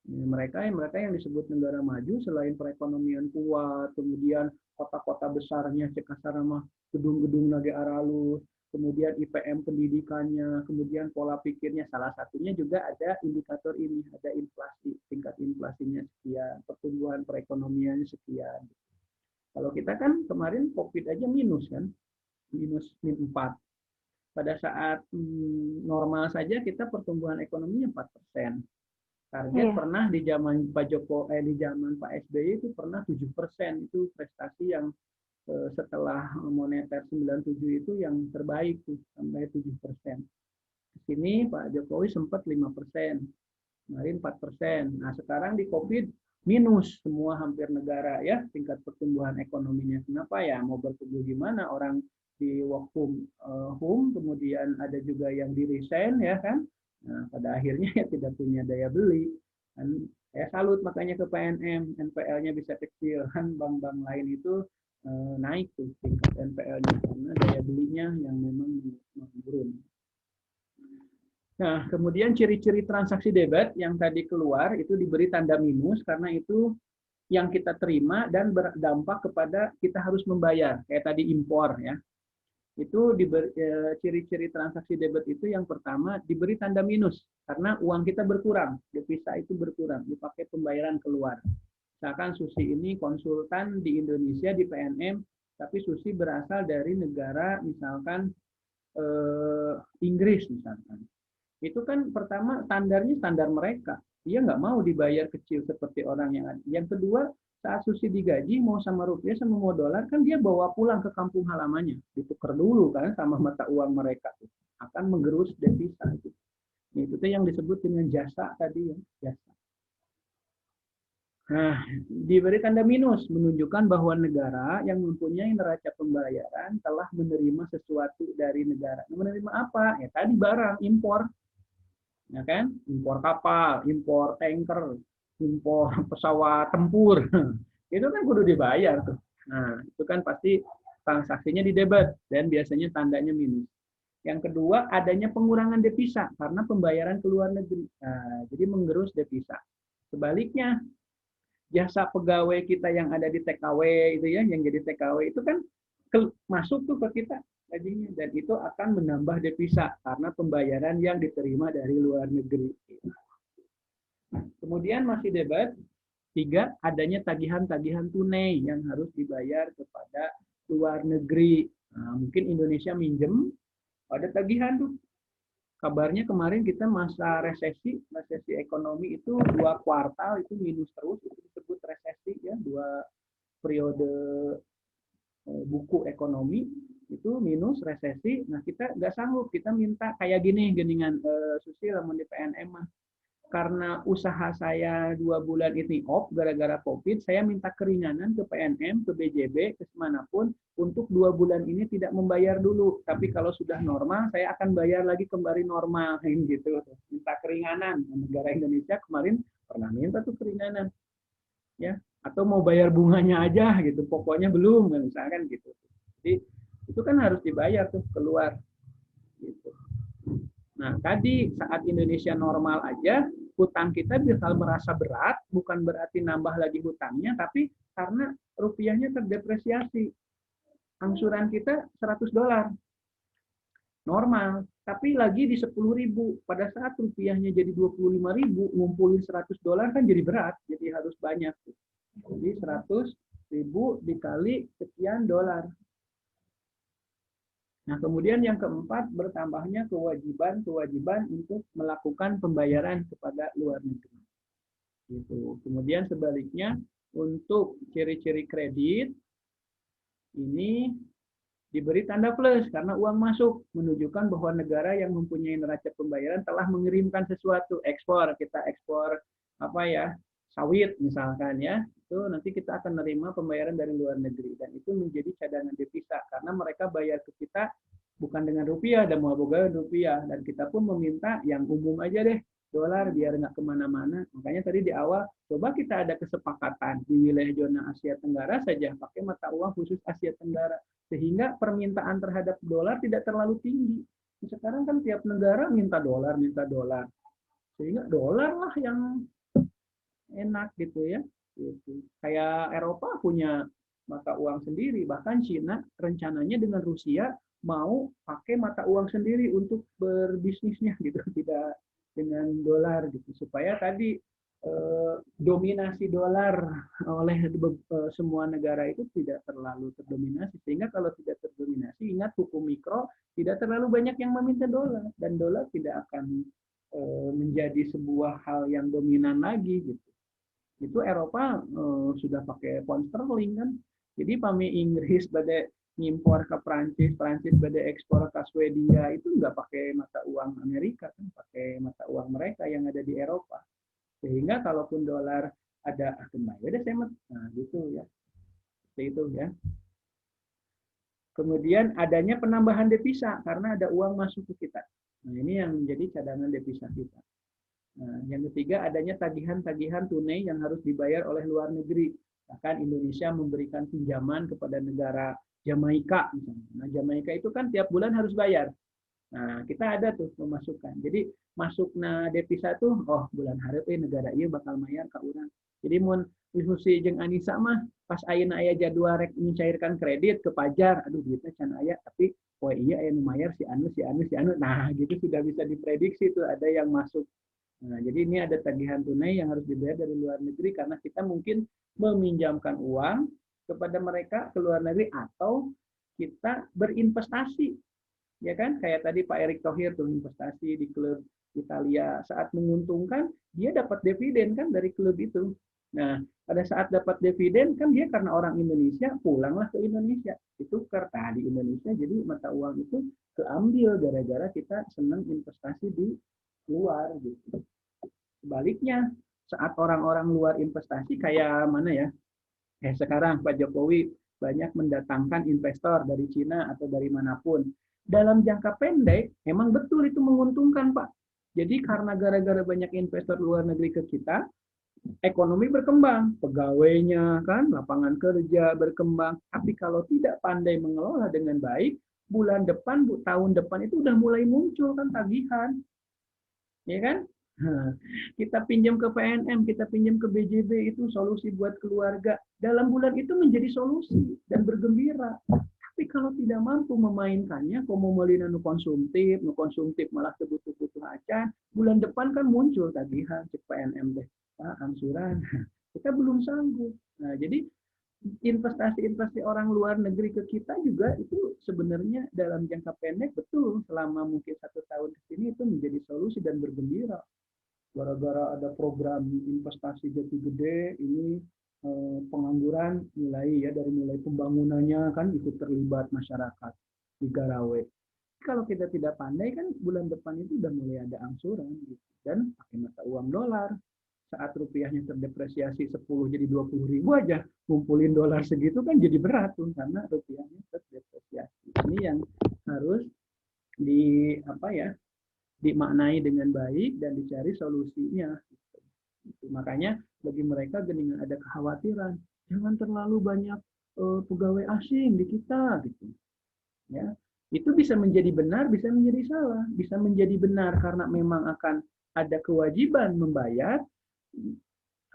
Speaker 1: Mereka yang disebut negara maju selain perekonomian kuat, kemudian kota-kota besarnya cek kasarama gedung-gedung nage aralus, kemudian IPM pendidikannya, kemudian pola pikirnya, salah satunya juga ada indikator ini, ada inflasi, tingkat inflasinya sekian, pertumbuhan perekonomiannya sekian. Kalau kita kan kemarin COVID aja minus kan, minus -4. Pada saat normal saja kita pertumbuhan ekonominya 4%. Target pernah di zaman Pak di zaman Pak SBY itu pernah 7%, itu prestasi yang setelah moneter 97 itu yang terbaik tuh, sampai 7%. Di sini Pak Jokowi sempat 5%, kemarin 4%. Nah sekarang di COVID minus semua hampir negara ya tingkat pertumbuhan ekonominya. Kenapa ya? Mau bertumbuh gimana? Orang di work home, kemudian ada juga yang di resign ya kan. Nah, pada akhirnya ya tidak punya daya beli. Dan saya salut makanya ke PNM, NPL-nya bisa kecil kan, bank-bank lain itu naik tuh tingkat NPL-nya karena daya belinya yang memang menurun. Nah, kemudian ciri-ciri transaksi debit yang tadi keluar itu diberi tanda minus karena itu yang kita terima dan berdampak kepada kita harus membayar. Kayak tadi impor ya. Itu ciri-ciri transaksi debit itu yang pertama diberi tanda minus karena uang kita berkurang, devisa itu berkurang, dipakai pembayaran keluar. Misalkan Susi ini konsultan di Indonesia di PNM, tapi Susi berasal dari negara misalkan Inggris misalkan. Itu kan pertama standarnya standar mereka. Dia nggak mau dibayar kecil seperti orang yang ada. Yang kedua, saat Susi digaji, mau sama rupiah sama mau dolar, kan dia bawa pulang ke kampung halamannya. Ditukar dulu kan sama mata uang mereka. Akan menggerus devisa. Itu tuh yang disebut dengan jasa tadi ya. Jasa. Nah, diberi tanda minus, menunjukkan bahwa negara yang mempunyai neraca pembayaran telah menerima sesuatu dari negara. Menerima apa? Ya tadi barang, impor. Ya kan? Impor kapal, impor tanker, impor pesawat tempur. Itu kan kudu dibayar tuh. Nah, itu kan pasti transaksinya di debit dan biasanya tandanya minus. Yang kedua, adanya pengurangan devisa karena pembayaran ke luar negeri. Nah, jadi menggerus devisa. Sebaliknya, jasa pegawai kita yang ada di TKW itu ya, yang jadi TKW itu kan masuk tuh ke kita gajinya dan itu akan menambah devisa karena pembayaran yang diterima dari luar negeri. Kemudian masih debit. 3, adanya tagihan-tagihan tunai yang harus dibayar kepada luar negeri. Nah, mungkin Indonesia minjem, ada tagihan tuh. Kabarnya kemarin kita masa resesi ekonomi itu 2 kuartal itu minus terus, itu disebut resesi ya, 2 periode buku ekonomi itu minus resesi. Nah kita nggak sanggup, kita minta kayak gini geningan Susi lamun di PNM mah. Karena usaha saya 2 bulan ini off gara-gara COVID, saya minta keringanan ke PNM, ke BJB, ke semanapun untuk 2 bulan ini tidak membayar dulu. Tapi kalau sudah normal, saya akan bayar lagi kembali normal, gitu. Minta keringanan. Negara Indonesia kemarin pernah minta tuh keringanan, ya. Atau mau bayar bunganya aja, gitu. Pokoknya belum, misalkan gitu. Jadi itu kan harus dibayar tuh keluar, gitu. Nah, tadi saat Indonesia normal aja, hutang kita bisa merasa berat, bukan berarti nambah lagi hutangnya, tapi karena rupiahnya terdepresiasi. Angsuran kita $100. normal, tapi lagi di 10.000. Pada saat rupiahnya jadi 25.000, ngumpulin $100 kan jadi berat, jadi harus banyak. Jadi 100.000 dikali sekian dolar. Nah, kemudian yang keempat, bertambahnya kewajiban untuk melakukan pembayaran kepada luar negeri. Gitu. Kemudian sebaliknya, untuk ciri-ciri kredit, ini diberi tanda plus karena uang masuk, menunjukkan bahwa negara yang mempunyai neraca pembayaran telah mengirimkan sesuatu, ekspor, kita ekspor apa ya, sawit misalkan ya, itu nanti kita akan menerima pembayaran dari luar negeri dan itu menjadi cadangan devisa karena mereka bayar ke kita bukan dengan rupiah dan mau rupiah, dan kita pun meminta yang umum aja deh, dolar, biar nggak kemana-mana. Makanya tadi di awal coba kita ada kesepakatan di wilayah zona Asia Tenggara saja pakai mata uang khusus Asia Tenggara, sehingga permintaan terhadap dolar tidak terlalu tinggi. Sekarang kan tiap negara minta dolar, sehingga dolar lah yang enak gitu ya. Gitu. Kayak Eropa punya mata uang sendiri, bahkan Cina rencananya dengan Rusia mau pakai mata uang sendiri untuk berbisnisnya gitu, tidak dengan dolar gitu, supaya tadi dominasi dolar oleh semua negara itu tidak terlalu terdominasi, sehingga kalau tidak terdominasi, ingat hukum mikro, tidak terlalu banyak yang meminta dolar dan dolar tidak akan menjadi sebuah hal yang dominan lagi gitu. Itu Eropa sudah pakai pound sterling kan, jadi pami Inggris pada ngimpor ke Prancis, Prancis pada ekspor ke Swedia itu nggak pakai mata uang Amerika kan, pakai mata uang mereka yang ada di Eropa, sehingga kalaupun dolar ada kembali ada semet, nah gitu ya, seperti itu ya. Kemudian adanya penambahan devisa karena ada uang masuk ke kita, nah ini yang menjadi cadangan devisa kita. Nah, yang ketiga, adanya tagihan-tagihan tunai yang harus dibayar oleh luar negeri. Bahkan Indonesia memberikan pinjaman kepada negara Jamaika misalnya. Nah, Jamaika itu kan tiap bulan harus bayar. Nah, kita ada tuh memasukkan. Jadi masukna devisa tuh, oh bulan hareup negara ieu bakal mayar ka urang. Jadi mun diskusi jeung Anissa mah pas ayeuna aya jadwal rek mencairkan kredit ke pajar, aduh duitnya can aya tapi oh iya aya nu mayar si anu. Nah, gitu sudah bisa diprediksi tuh ada yang masuk. Nah, jadi ini ada tagihan tunai yang harus dibayar dari luar negeri karena kita mungkin meminjamkan uang kepada mereka ke luar negeri atau kita berinvestasi, ya kan? Kayak tadi Pak Erick Thohir tuh investasi di klub Italia, saat menguntungkan dia dapat dividen kan dari klub itu. Nah, pada saat dapat dividen kan dia karena orang Indonesia pulanglah ke Indonesia, itu karena di Indonesia, jadi mata uang itu keambil gara-gara kita senang investasi di luar gitu. Sebaliknya, saat orang-orang luar investasi kayak mana ya? Sekarang Pak Jokowi banyak mendatangkan investor dari Cina atau dari manapun. Dalam jangka pendek, emang betul itu menguntungkan, Pak. Jadi karena gara-gara banyak investor luar negeri ke kita, ekonomi berkembang, pegawainya kan, lapangan kerja berkembang. Tapi kalau tidak pandai mengelola dengan baik, bulan depan, tahun depan itu udah mulai muncul kan tagihan, ya kan? Kita pinjam ke PNM, kita pinjam ke BJB, itu solusi buat keluarga. Dalam bulan itu menjadi solusi dan bergembira. Tapi kalau tidak mampu memainkannya, kalau mau nu konsumtif malah kebutuh-butuh acan, bulan depan kan muncul tagihan cek PNM deh, angsuran. Kita belum sanggup. Nah, jadi investasi-investasi orang luar negeri ke kita juga itu sebenarnya dalam jangka pendek betul selama mungkin 1 tahun ke sini itu menjadi solusi dan bergembira. Gara-gara ada program investasi jati gede ini, pengangguran dari mulai pembangunannya kan ikut terlibat masyarakat di Garawe. Kalau kita tidak pandai kan bulan depan itu udah mulai ada angsuran gitu. Dan pakai mata uang dolar. Saat rupiahnya terdepresiasi 10 jadi 20.000 aja, ngumpulin dolar segitu kan jadi berat tuh karena rupiahnya terdepresiasi. Ini yang harus dimaknai dengan baik dan dicari solusinya. Makanya bagi mereka geningan ada kekhawatiran, jangan terlalu banyak pegawai asing di kita gitu. Ya, itu bisa menjadi benar, bisa menjadi salah. Bisa menjadi benar karena memang akan ada kewajiban membayar,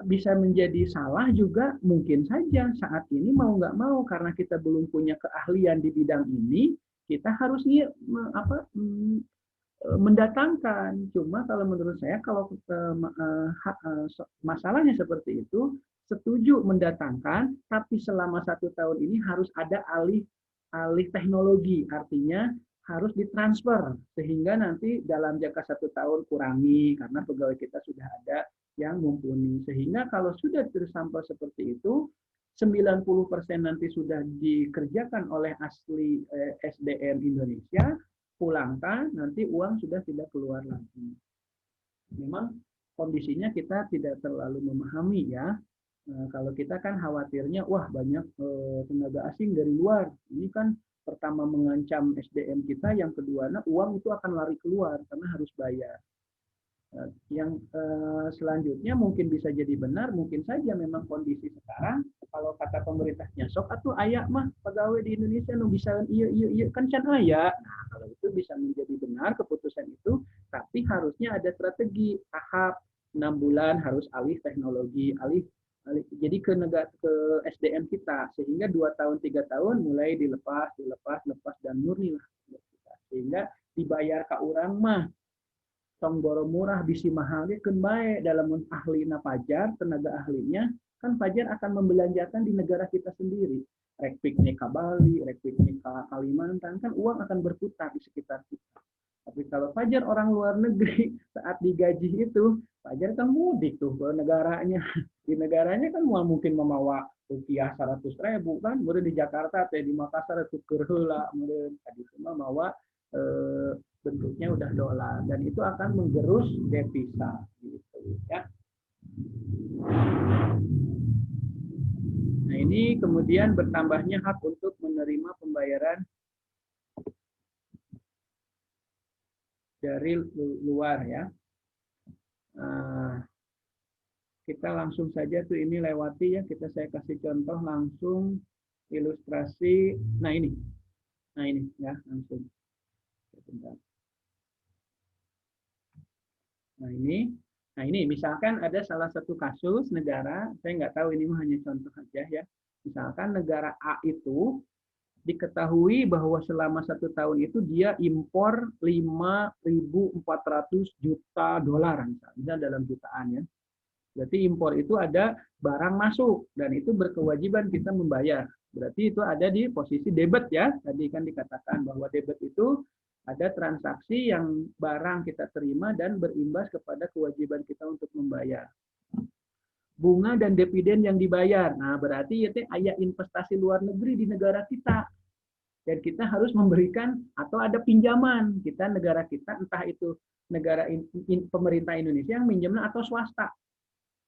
Speaker 1: bisa menjadi salah juga mungkin saja saat ini mau nggak mau karena kita belum punya keahlian di bidang ini, kita harus mendatangkan. Cuma kalau menurut saya kalau masalahnya seperti itu, setuju mendatangkan, tapi selama 1 tahun ini harus ada alih teknologi, artinya harus ditransfer sehingga nanti dalam jangka 1 tahun kurangi karena pegawai kita sudah ada yang mumpuni. Sehingga kalau sudah tersampel seperti itu, 90% nanti sudah dikerjakan oleh asli SDM Indonesia, pulangkan, nanti uang sudah tidak keluar lagi. Memang kondisinya kita tidak terlalu memahami ya. Kalau kita kan khawatirnya, wah banyak tenaga asing dari luar. Ini kan pertama mengancam SDM kita, yang kedua, uang itu akan lari keluar karena harus bayar. Yang selanjutnya mungkin bisa jadi benar, mungkin saja memang kondisi sekarang, kalau kata pemerintahnya, sok atuh ayak mah pegawai di Indonesia nu bisa iya kan can aya. Nah, kalau itu bisa menjadi benar keputusan itu, tapi harusnya ada strategi tahap 6 bulan harus alih teknologi, jadi ke SDM kita, sehingga 2 tahun 3 tahun mulai dilepas dan murni lah, sehingga dibayar ke orang mah tong boro murah bisi mahal dia keun bae dalam ahlina pajar, tenaga ahlinya kan pajar akan membelanjakan di negara kita sendiri, rek piknik ke Bali, rek piknik ke Kalimantan, kan uang akan berputar di sekitar kita. Tapi kalau pajar orang luar negeri saat digaji itu, pajar kan mudik tuh ke negaranya. Di negaranya kan mungkin membawa rupiah 100.000 kan, kemudian di Jakarta atau di Makassar tuker heula, kemudian tadi semua bawa bentuknya udah dolar, dan itu akan menggerus devisa gitu ya. Nah, ini kemudian bertambahnya hak untuk menerima pembayaran dari luar ya. Kita langsung saja tuh ini lewati ya, saya kasih contoh langsung ilustrasi. Nah ini ya langsung. Nah ini misalkan ada salah satu kasus negara, saya nggak tahu, ini hanya contoh aja ya. Misalkan negara A itu diketahui bahwa selama 1 tahun itu dia impor 5.400 juta dolar, misalnya dalam jutaan ya. Berarti impor itu ada barang masuk dan itu berkewajiban kita membayar. Berarti itu ada di posisi debit ya. Tadi kan dikatakan bahwa debit itu ada transaksi yang barang kita terima dan berimbas kepada kewajiban kita untuk membayar. Bunga dan dividen yang dibayar. Nah, berarti itu ada investasi luar negeri di negara kita. Dan kita harus memberikan atau ada pinjaman. Kita negara kita, entah itu negara pemerintah Indonesia yang minjemnya atau swasta.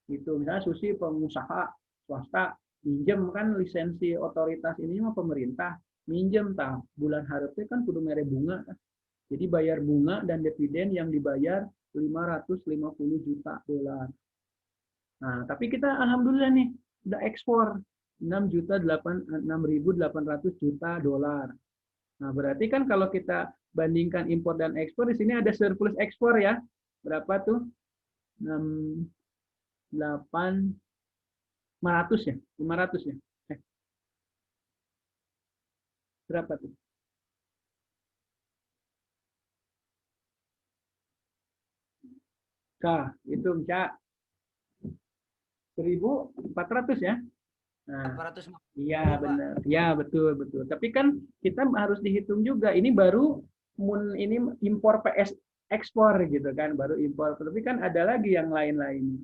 Speaker 1: Gitu. Misalnya Susi pengusaha swasta minjem kan lisensi otoritas ini mah pemerintah minjem bulan harapnya kan kudu mere bunga. Jadi bayar bunga dan dividen yang dibayar 550 juta dolar. Nah, tapi kita alhamdulillah nih udah ekspor 6.800 juta dolar. Nah, berarti kan kalau kita bandingkan impor dan ekspor, di sini ada surplus ekspor ya. Berapa tuh? 500 ya? 500 ya? Berapa tuh? Itu Cak. 1.400 ya? Nah, 400. Iya benar. Ya betul. Tapi kan kita harus dihitung juga. Ini baru ini impor PS ekspor gitu kan, baru impor. Tapi kan ada lagi yang lain-lain.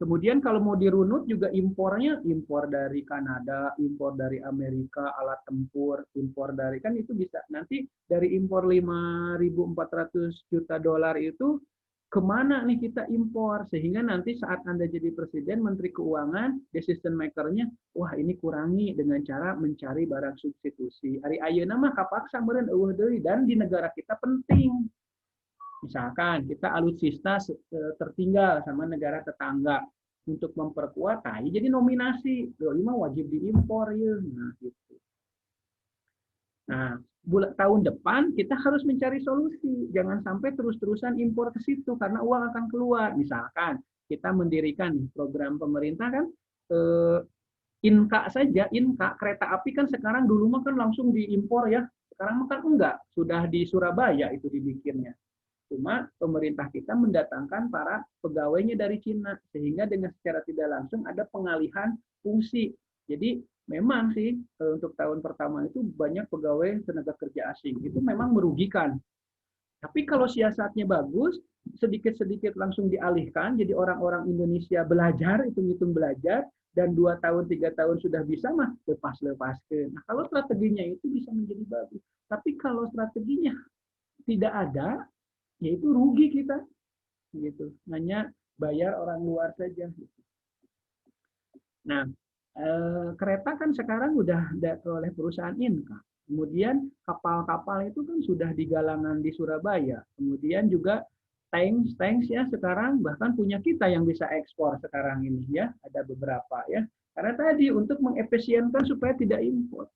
Speaker 1: Kemudian kalau mau dirunut juga impornya, impor dari Kanada, impor dari Amerika, alat tempur, impor dari, kan itu bisa nanti dari impor 5.400 juta dolar itu kemana nih kita impor, sehingga nanti saat Anda jadi presiden, menteri keuangan, decision maker-nya, wah ini kurangi dengan cara mencari barang substitusi. Ari ayeuna mah kapaksa meureun eueuh deui, dan di negara kita penting. Misalkan kita alutsista tertinggal sama negara tetangga, untuk memperkuat, jadi nominasi, ini mah wajib diimpor ya. Nah gitu. Nah, tahun depan kita harus mencari solusi. Jangan sampai terus-terusan impor ke situ karena uang akan keluar. Misalkan kita mendirikan program pemerintah kan, Inka saja, Inka kereta api kan sekarang dulu mah kan langsung diimpor ya, Sekarang kan enggak, sudah di Surabaya itu dibikinnya. Cuma pemerintah kita mendatangkan para pegawainya dari Cina, sehingga dengan secara tidak langsung ada pengalihan fungsi. Jadi memang sih untuk tahun pertama itu banyak pegawai tenaga kerja asing. Itu memang merugikan. Tapi kalau siasatnya bagus, sedikit-sedikit langsung dialihkan, jadi orang-orang Indonesia belajar, hitung-hitung belajar, dan 2 tahun, 3 tahun sudah bisa mah, lepas-lepaskan. Nah, kalau strateginya itu bisa menjadi bagus. Tapi kalau strateginya tidak ada, yaitu rugi kita. Gitu. Hanya bayar orang luar saja. Nah, kereta kan sekarang udah oleh perusahaan Inka. Kemudian kapal-kapal itu kan sudah di galangan di Surabaya. Kemudian juga tanks ya sekarang bahkan punya kita yang bisa ekspor sekarang ini ya, ada beberapa ya. Karena tadi untuk mengefisienkan supaya tidak impor.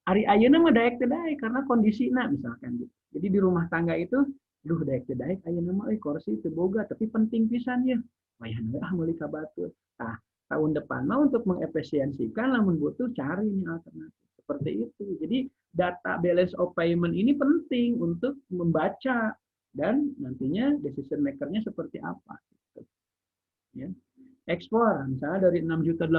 Speaker 1: Ari ayeuna mah daek teh daek karena kondisinya misalkan gitu. Jadi di rumah tangga itu daek teh daek ayeuna mah kursi teu boga tapi penting pisan ya. Wayah meuli ka batur. Nah, tahun depan mah untuk mengefisiensikan lamun butuh cari nih alternatif. Seperti itu. Jadi data balance of payment ini penting untuk membaca dan nantinya decision maker-nya seperti apa. Gitu. Ya. Ekspor, misalnya dari 6.800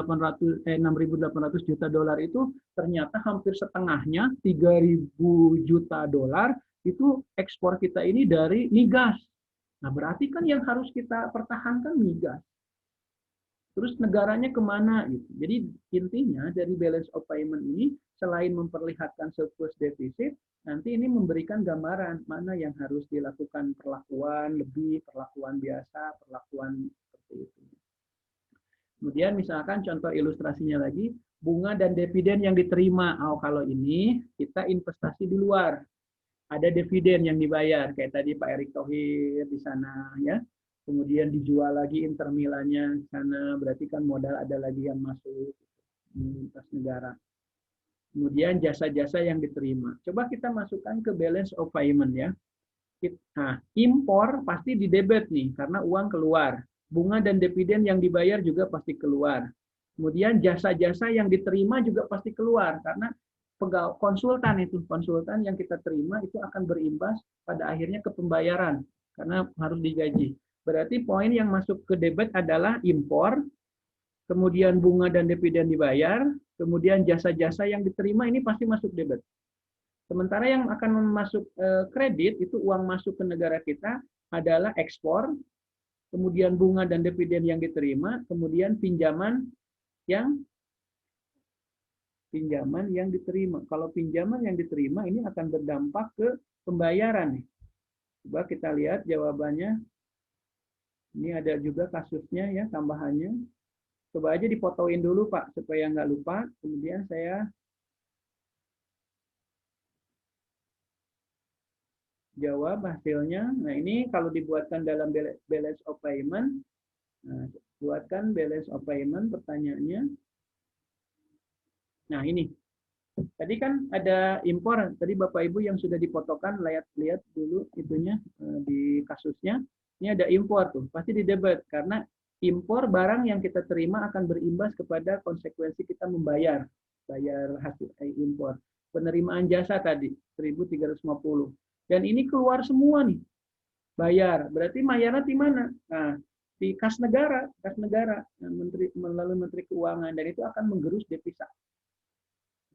Speaker 1: juta dolar itu ternyata hampir setengahnya 3.000 juta dolar itu ekspor kita ini dari migas. Nah berarti kan yang harus kita pertahankan migas. Terus negaranya kemana gitu. Jadi intinya dari balance of payment ini selain memperlihatkan surplus defisit, nanti ini memberikan gambaran mana yang harus dilakukan perlakuan lebih, perlakuan biasa, perlakuan seperti itu. Kemudian misalkan contoh ilustrasinya lagi, bunga dan dividen yang diterima. Oh, kalau ini kita investasi di luar. Ada dividen yang dibayar, kayak tadi Pak Erick Thohir di sana ya. Kemudian dijual lagi Inter Milannya di sana, berarti kan modal ada lagi yang masuk kas negara. Kemudian jasa-jasa yang diterima. Coba kita masukkan ke balance of payment ya. Nah, impor pasti di debit nih karena uang keluar. Bunga dan dividen yang dibayar juga pasti keluar. Kemudian jasa-jasa yang diterima juga pasti keluar karena konsultan yang kita terima itu akan berimbas pada akhirnya ke pembayaran karena harus digaji. Berarti poin yang masuk ke debit adalah impor, kemudian bunga dan dividen dibayar, kemudian jasa-jasa yang diterima ini pasti masuk debit. Sementara yang akan masuk kredit itu uang masuk ke negara kita adalah ekspor, kemudian bunga dan dividen yang diterima, kemudian pinjaman yang diterima. Kalau pinjaman yang diterima ini akan berdampak ke pembayaran. Coba kita lihat jawabannya. Ini ada juga kasusnya ya tambahannya. Coba aja difotoin dulu Pak supaya nggak lupa. Kemudian saya jawab hasilnya. Nah ini kalau dibuatkan dalam balance of payment, nah, buatkan balance of payment pertanyaannya. Nah ini, tadi kan ada impor, tadi Bapak Ibu yang sudah difotokan, lihat dulu itunya di kasusnya. Ini ada impor tuh, pasti di debit karena impor barang yang kita terima akan berimbas kepada konsekuensi kita bayar hasil impor. Penerimaan jasa tadi 1.350. Dan ini keluar semua nih, bayar. Berarti bayarnya di mana? Nah, di kas negara, melalui Menteri Keuangan, dan itu akan menggerus devisa.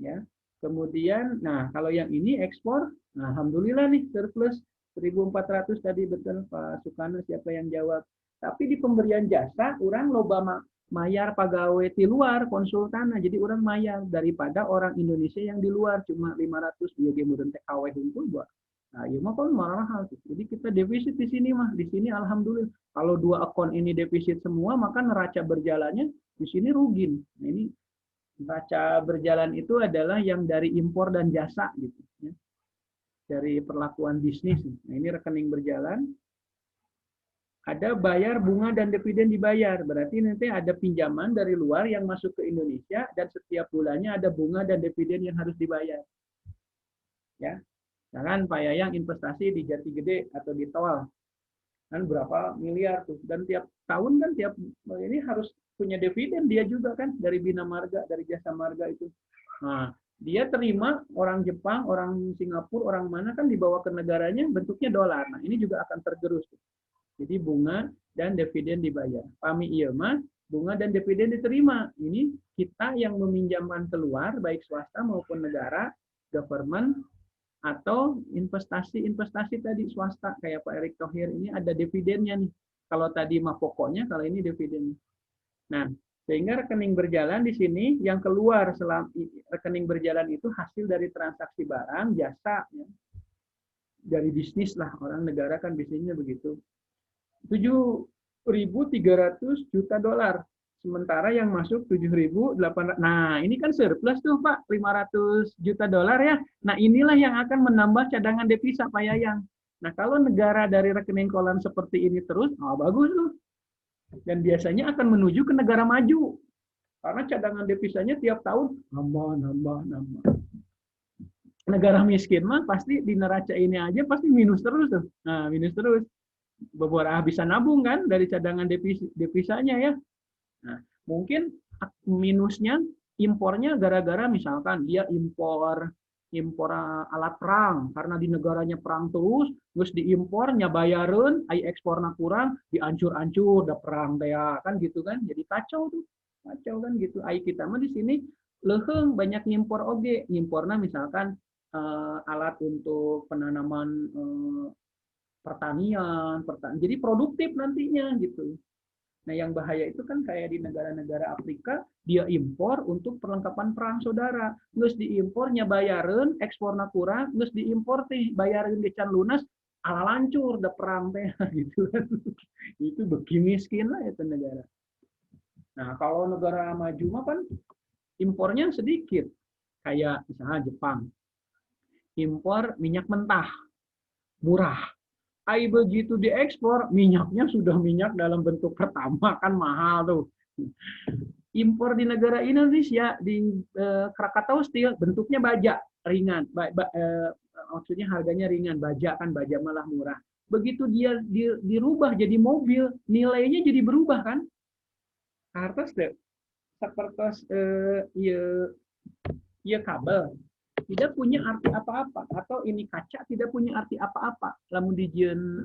Speaker 1: Ya. Kemudian, nah kalau yang ini ekspor, nah alhamdulillah nih surplus 1.400 tadi betul Pak Sukana siapa yang jawab. Tapi di pemberian jasa, orang loba mayar pegawai di luar konsultan, jadi orang mayar daripada orang Indonesia yang di luar cuma 500 dia kemudian TKW unggul buat. Nah, iya mah kan mahal. Jadi kita defisit di sini mah, di sini alhamdulillah. Kalau dua akun ini defisit semua, maka neraca berjalannya di sini rugi. Nah, ini neraca berjalan itu adalah yang dari impor dan jasa gitu ya. Dari perlakuan bisnis. Nah, ini rekening berjalan. Ada bayar bunga dan dividen dibayar. Berarti nanti ada pinjaman dari luar yang masuk ke Indonesia dan setiap bulannya ada bunga dan dividen yang harus dibayar. Ya. Jangan Pak Yayang investasi di Jati Gede atau di Tol. Kan berapa miliar tuh. Dan tiap tahun kan tiap ini harus punya dividen dia juga kan dari Bina Marga, dari Jasa Marga itu. Nah, Dia terima orang Jepang, orang Singapura, orang mana kan dibawa ke negaranya bentuknya dolar. Nah, ini juga akan tergerus. Jadi bunga dan dividen dibayar. Pami ieu mah bunga dan dividen diterima. Ini kita yang meminjamkan keluar baik swasta maupun negara, government atau investasi tadi swasta kayak Pak Erick Thohir ini ada dividennya nih. Kalau tadi mah pokoknya, kalau ini dividennya. Nah, sehingga rekening berjalan di sini yang keluar rekening berjalan itu hasil dari transaksi barang, jasa, ya. Dari bisnis lah, orang negara kan bisnisnya begitu. 7.300 juta dolar. Sementara yang masuk 7.800. Nah, ini kan surplus tuh, Pak, 500 juta dolar ya. Nah, inilah yang akan menambah cadangan devisa, Pak Yayang. Nah, kalau negara dari rekening kolam seperti ini terus, bagus tuh. Dan biasanya akan menuju ke negara maju. Karena cadangan devisanya tiap tahun nambah. Negara miskin mah pasti di neraca ini aja pasti minus terus tuh. Nah, minus terus. Beberapa bisa nabung kan dari cadangan devisanya ya. Nah, mungkin minusnya impornya gara-gara misalkan dia impor alat perang karena di negaranya perang terus diimpornya bayarin, ai ekspornya kurang, diancur-ancur, udah perang teh kan gitu kan. Jadi kacau tuh. Kacau kan gitu. Ai kita mah di sini leuheung banyak ngimpor oge. Ngimporna misalkan alat untuk penanaman pertanian. Jadi produktif nantinya gitu. Nah, yang bahaya itu kan kayak di negara-negara Afrika, dia impor untuk perlengkapan perang saudara. Nges diimpornya bayarin, ekspornya kurang, nges diimpor teh bayarin gecan lunas, ala lancur, udah perang teh gitu kan. Itu beki miskin lah itu negara. Nah, kalau negara maju mah kan impornya sedikit. Kayak misalnya Jepang. Impor minyak mentah, murah. Ai begitu diekspor, minyaknya sudah minyak dalam bentuk pertama, kan mahal tuh. Impor di negara Indonesia, di Krakatau Steel, bentuknya baja, ringan. Maksudnya harganya ringan, baja kan, baja malah murah. Begitu dia dirubah jadi mobil, nilainya jadi berubah kan. Hartos deh, seperti iya kabel tidak punya arti apa-apa atau ini kaca tidak punya arti apa-apa. Lamun dijieun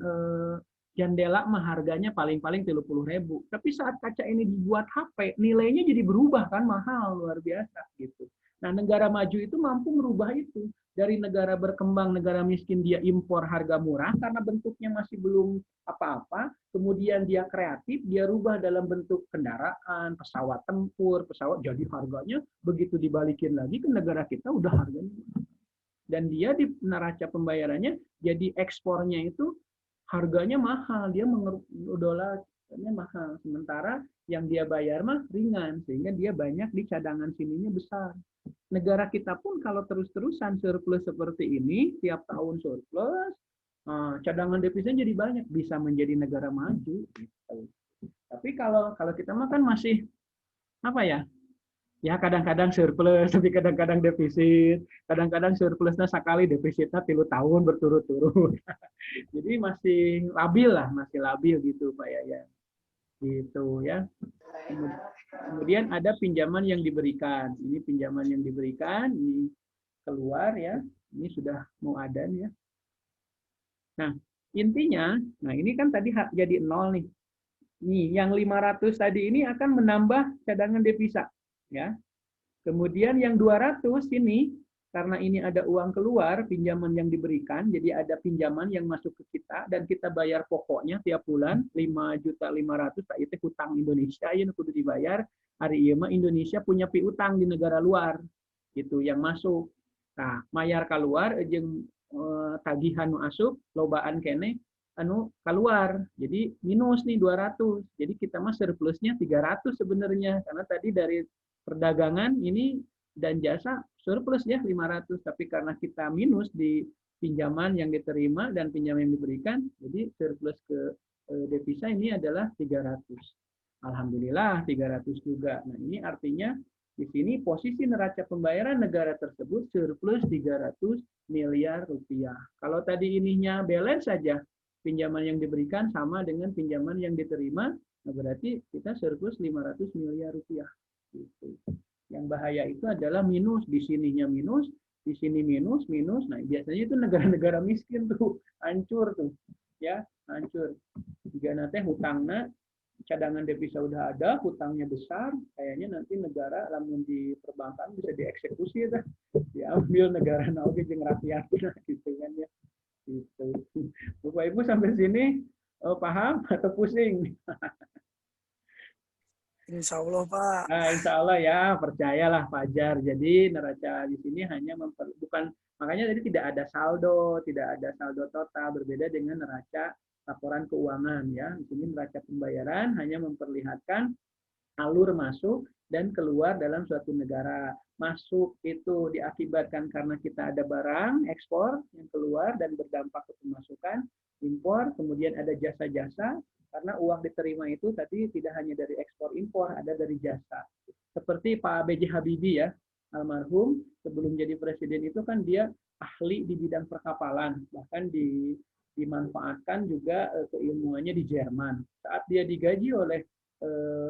Speaker 1: jandela mah harganya paling-paling 30.000. Tapi saat kaca ini dibuat HP, nilainya jadi berubah kan, mahal luar biasa gitu. Nah, negara maju itu mampu merubah itu. Dari negara berkembang, negara miskin dia impor harga murah karena bentuknya masih belum apa-apa. Kemudian dia kreatif, dia rubah dalam bentuk kendaraan, pesawat tempur, pesawat jadi harganya begitu dibalikin lagi ke negara kita udah harganya. Dan dia di neraca pembayarannya jadi ekspornya itu harganya mahal, dia dolarnya mahal. Sementara yang dia bayar mah ringan, sehingga dia banyak di cadangan sininya besar. Negara kita pun kalau terus-terusan surplus seperti ini, tiap tahun surplus, cadangan devisanya jadi banyak, bisa menjadi negara maju. Gitu. Tapi kalau kita mah kan masih apa ya? Ya kadang-kadang surplus, tapi kadang-kadang defisit. Kadang-kadang surplusnya sekali, defisitnya 3 tahun berturut-turut. Jadi masih labil gitu Pak Yayan. Gitu ya. Kemudian ada pinjaman yang diberikan. Ini pinjaman yang diberikan, ini keluar ya. Ini sudah mau ada ya. Nah, intinya, ini kan tadi jadi 0 nih. Nih, yang 500 tadi ini akan menambah cadangan devisa, ya. Kemudian yang 200 ini karena ini ada uang keluar, pinjaman yang diberikan, jadi ada pinjaman yang masuk ke kita dan kita bayar pokoknya tiap bulan 5.500.000 itu hutang Indonesia yang kudu dibayar. Hari ieu mah Indonesia punya piutang di negara luar. Gitu yang masuk. Nah, mayar keluar jeung tagihan nu asup lobaan kene anu keluar. Jadi minus nih 200. Jadi kita mah surplusnya 300 sebenarnya karena tadi dari perdagangan ini dan jasa surplus ya 500, tapi karena kita minus di pinjaman yang diterima dan pinjaman yang diberikan, jadi surplus ke devisa ini adalah 300. Alhamdulillah 300 juga. Nah, ini artinya di sini posisi neraca pembayaran negara tersebut surplus 300 miliar rupiah. Kalau tadi ininya balance saja, pinjaman yang diberikan sama dengan pinjaman yang diterima, nah berarti kita surplus 500 miliar rupiah. Gitu. Yang Yang bahaya itu adalah minus, di sininya minus, di sini minus, minus. Nah, biasanya itu negara-negara miskin tuh, hancur tuh. Ya, hancur. Jika nanti hutangnya, cadangan devisa udah ada, hutangnya besar, kayaknya nanti negara lamun di perbankan bisa dieksekusi ya, diambil negara naoge jeung rakyat gitu kan ya. Gitu. Bapak Ibu sampai sini paham atau pusing?
Speaker 4: Insya Allah, Pak.
Speaker 1: Nah, insya Allah ya, percayalah Fajar. Jadi neraca di sini hanya bukan, makanya tadi tidak ada saldo total, berbeda dengan neraca laporan keuangan ya. Di sini neraca pembayaran hanya memperlihatkan alur masuk dan keluar dalam suatu negara. Masuk itu diakibatkan karena kita ada barang ekspor yang keluar dan berdampak ke pemasukan impor, kemudian ada jasa-jasa. Karena uang diterima itu tadi tidak hanya dari ekspor impor, ada dari jasa. Seperti Pak B.J. Habibie ya, almarhum, sebelum jadi presiden itu kan dia ahli di bidang perkapalan, bahkan dimanfaatkan juga keilmuannya di Jerman. Saat dia digaji oleh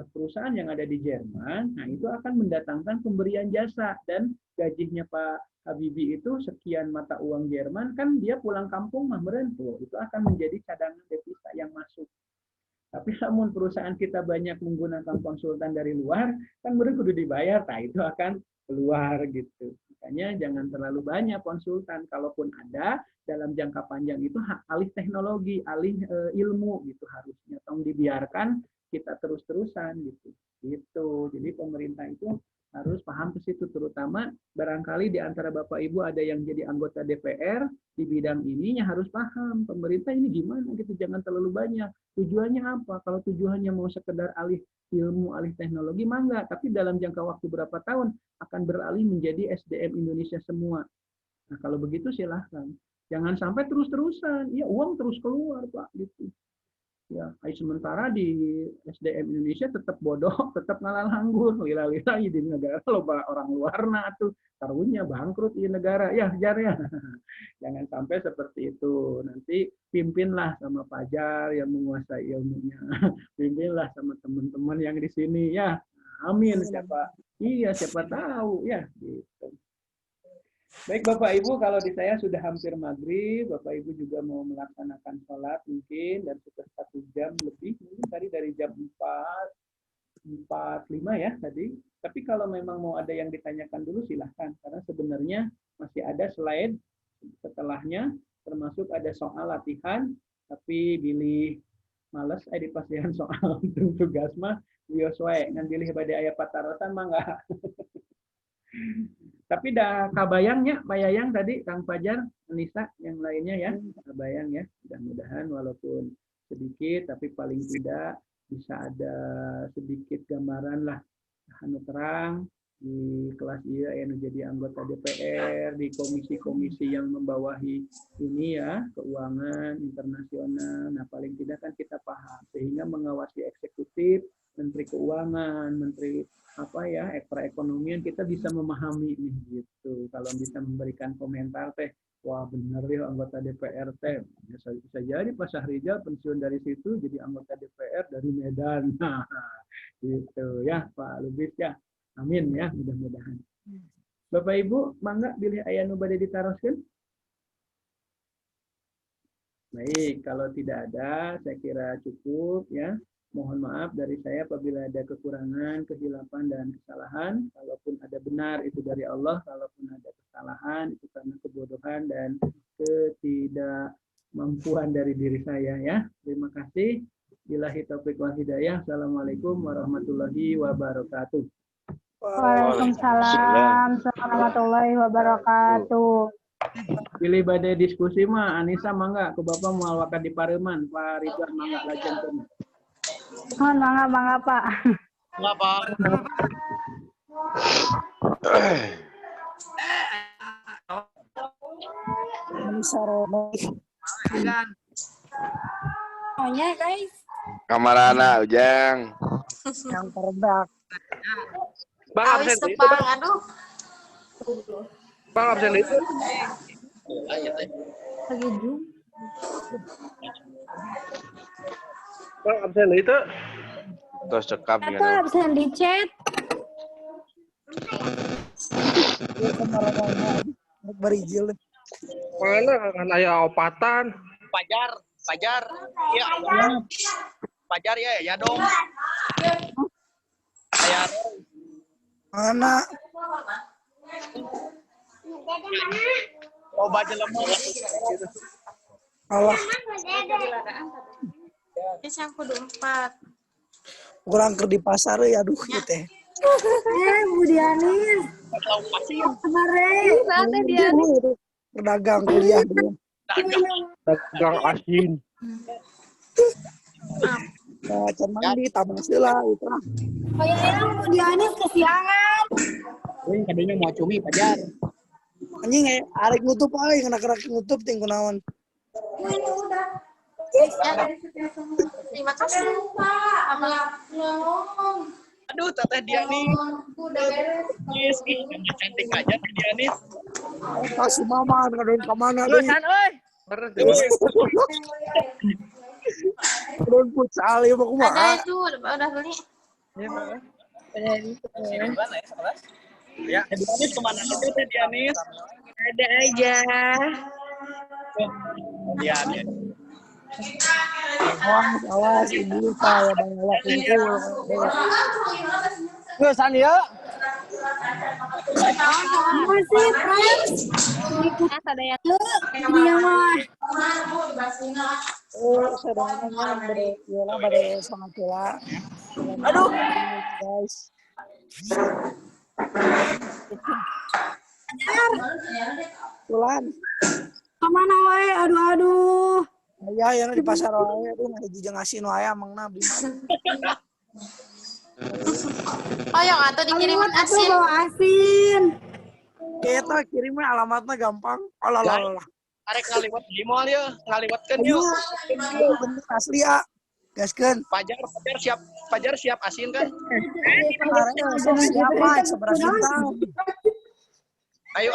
Speaker 1: perusahaan yang ada di Jerman, nah itu akan mendatangkan pemberian jasa, dan gajinya Pak Habibie itu sekian mata uang Jerman, kan dia pulang kampung mah merentuh, itu akan menjadi cadangan devisa yang masuk. Tapi namun perusahaan kita banyak menggunakan konsultan dari luar, kan mereka kudu dibayar, nah itu akan keluar gitu. Makanya jangan terlalu banyak konsultan, kalaupun ada dalam jangka panjang itu alih teknologi, alih ilmu gitu harusnya, tong dibiarkan kita terus-terusan gitu. Gitu. Jadi pemerintah itu harus paham ke situ, terutama barangkali di antara Bapak Ibu ada yang jadi anggota DPR di bidang ininya harus paham pemerintah ini gimana gitu, jangan terlalu banyak. Tujuannya apa? Kalau tujuannya mau sekedar alih ilmu, alih teknologi, mah enggak. Tapi dalam jangka waktu berapa tahun akan beralih menjadi SDM Indonesia semua. Nah, kalau begitu silahkan. Jangan sampai terus-terusan. Ya, uang terus keluar, Pak. Gitu. Ya, sementara di SDM Indonesia tetap bodoh, tetap ngalah nganggur, lila-lila di negara loba orang luar nah tuh karunya bangkrut di negara. Ya, jar ya. Jangan sampai seperti itu. Nanti pimpinlah sama Fajar yang menguasai ilmunya. Pimpinlah sama teman-teman yang di sini ya. Amin, siapa? Iya, siapa tahu ya gitu. Baik Bapak Ibu, kalau di saya sudah hampir maghrib, Bapak Ibu juga mau melaksanakan sholat mungkin, dan sudah 1 jam lebih, mungkin tadi dari jam 4.45 ya tadi. Tapi kalau memang mau ada yang ditanyakan dulu silahkan, karena sebenarnya masih ada slide setelahnya, termasuk ada soal latihan, tapi pilih males di pasihan soal tugas mah, bios wae, ngan pilih pada ayat patarosan mah enggak. Tapi dah kabayangnya, Pak Yayang tadi, Kang Fajar, Anissa, yang lainnya ya, kabayang ya. Mudah-mudahan walaupun sedikit, tapi paling tidak bisa ada sedikit gambaran lah, anu terang di kelas iya yang menjadi anggota DPR, di komisi-komisi yang membawahi ini ya, keuangan internasional. Nah paling tidak kan kita paham, sehingga mengawasi eksekutif, Menteri Keuangan, Menteri apa ya, perekonomian, kita bisa memahami nih gitu. Kalau bisa memberikan komentar teh, wah bener ya anggota DPR teh. Bisa jadi Pak Syahrizal pensiun dari situ jadi anggota DPR dari Medan. Nah, gitu ya Pak Lubis ya. Amin ya, mudah-mudahan. Bapak Ibu, mangga pilih aya nu bade ditaroskeun. Baik, kalau tidak ada, saya kira cukup ya. Mohon maaf dari saya apabila ada kekurangan, kehilapan, dan kesalahan. Kalaupun ada benar, itu dari Allah. Kalaupun ada kesalahan, itu karena kebodohan dan ketidakmampuan dari diri saya. Ya, terima kasih. Billahi taufiq wal hidayah. Assalamualaikum warahmatullahi wabarakatuh.
Speaker 5: Waalaikumsalam warahmatullahi wabarakatuh.
Speaker 1: Pilih badai diskusi mah, Anissa mangga, ke Bapak mau wakat di Pareman, Pak Ridwan mangga lajang tuh.
Speaker 5: Mohon mangga Pak.
Speaker 4: Enggak, Pak.
Speaker 5: Maunya guys.
Speaker 2: Kamarana, Ujang.
Speaker 4: Yang terbaik.
Speaker 6: Bang absen
Speaker 3: Alis
Speaker 6: itu,
Speaker 3: Bang,
Speaker 6: Bang.
Speaker 3: aduh.
Speaker 6: Bang absen itu.
Speaker 5: Lagi Zoom.
Speaker 6: Bang absen itu.
Speaker 2: Terus cekap
Speaker 5: Apa
Speaker 2: gitu.
Speaker 5: absen di chat?
Speaker 4: Kemarin berijil.
Speaker 6: Mana kan aya opatan.
Speaker 7: Pajar. Iya, Pajar ya dong. Ya,
Speaker 4: Mana?
Speaker 7: coba jelema.
Speaker 4: Allah,
Speaker 3: Bisa kudu 4.
Speaker 4: kurang ker di pasar ya aduh ya teh.
Speaker 5: Bu Dianis. Kemarin.
Speaker 3: Ada dia.
Speaker 4: Pedagang kuliah dia.
Speaker 6: Dagang asin.
Speaker 4: Nah, cuman di taman sila itu.
Speaker 5: Kayaknya Bu Dianis kesiangan.
Speaker 7: Ini kadenya mau cumi Pajar.
Speaker 4: Anjing arek nutup ae kena nutup ting kunaon.
Speaker 3: Terima kasih.
Speaker 7: Aduh, teteh dia nih. Yes, cantik aja dia nih.
Speaker 4: Kasih mama ngadoin ka mana
Speaker 7: Lu
Speaker 4: deui.
Speaker 7: san euy. Bener teh.
Speaker 4: Ngadoin futsal ieu mah
Speaker 3: Ada
Speaker 4: kumaha.
Speaker 3: itu udah beli.
Speaker 7: Ya, Dianis kemana aja teh Dianis?
Speaker 3: Ada aja.
Speaker 7: Dianis.
Speaker 4: Awas ibu saya bawa kumpul.
Speaker 7: Geus san ieu.
Speaker 5: Masih, friends.
Speaker 3: Ada yang
Speaker 5: Dia mah.
Speaker 4: Saudaranya bade sama kila. Aduh, guys. Tulan.
Speaker 5: Kemana wae? Aduh.
Speaker 4: Ya, yang di pasar wae aduh ngahiji jeung asin wae amangna beli.
Speaker 3: Oh, yang atau dikirimin
Speaker 5: Kaliwat atuh
Speaker 3: asin.
Speaker 5: bawa asin.
Speaker 4: Eta kirimnya alamatnya gampang. Alah.
Speaker 7: Arek ngaliwat di mall ya, ngaliwatkeun
Speaker 4: Ayo,
Speaker 7: yuk.
Speaker 4: bener asli ya. Gaskeun.
Speaker 7: Pajar siap asin kan?
Speaker 4: Kemarin sok siapa seberapa bintang.
Speaker 7: Ayo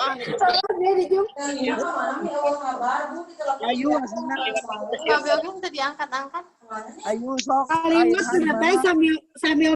Speaker 4: Ayo asinna.
Speaker 3: Kabel oge teu diangkat-angkat.
Speaker 4: Ayo sok.
Speaker 5: Kalimat sudah teh sambil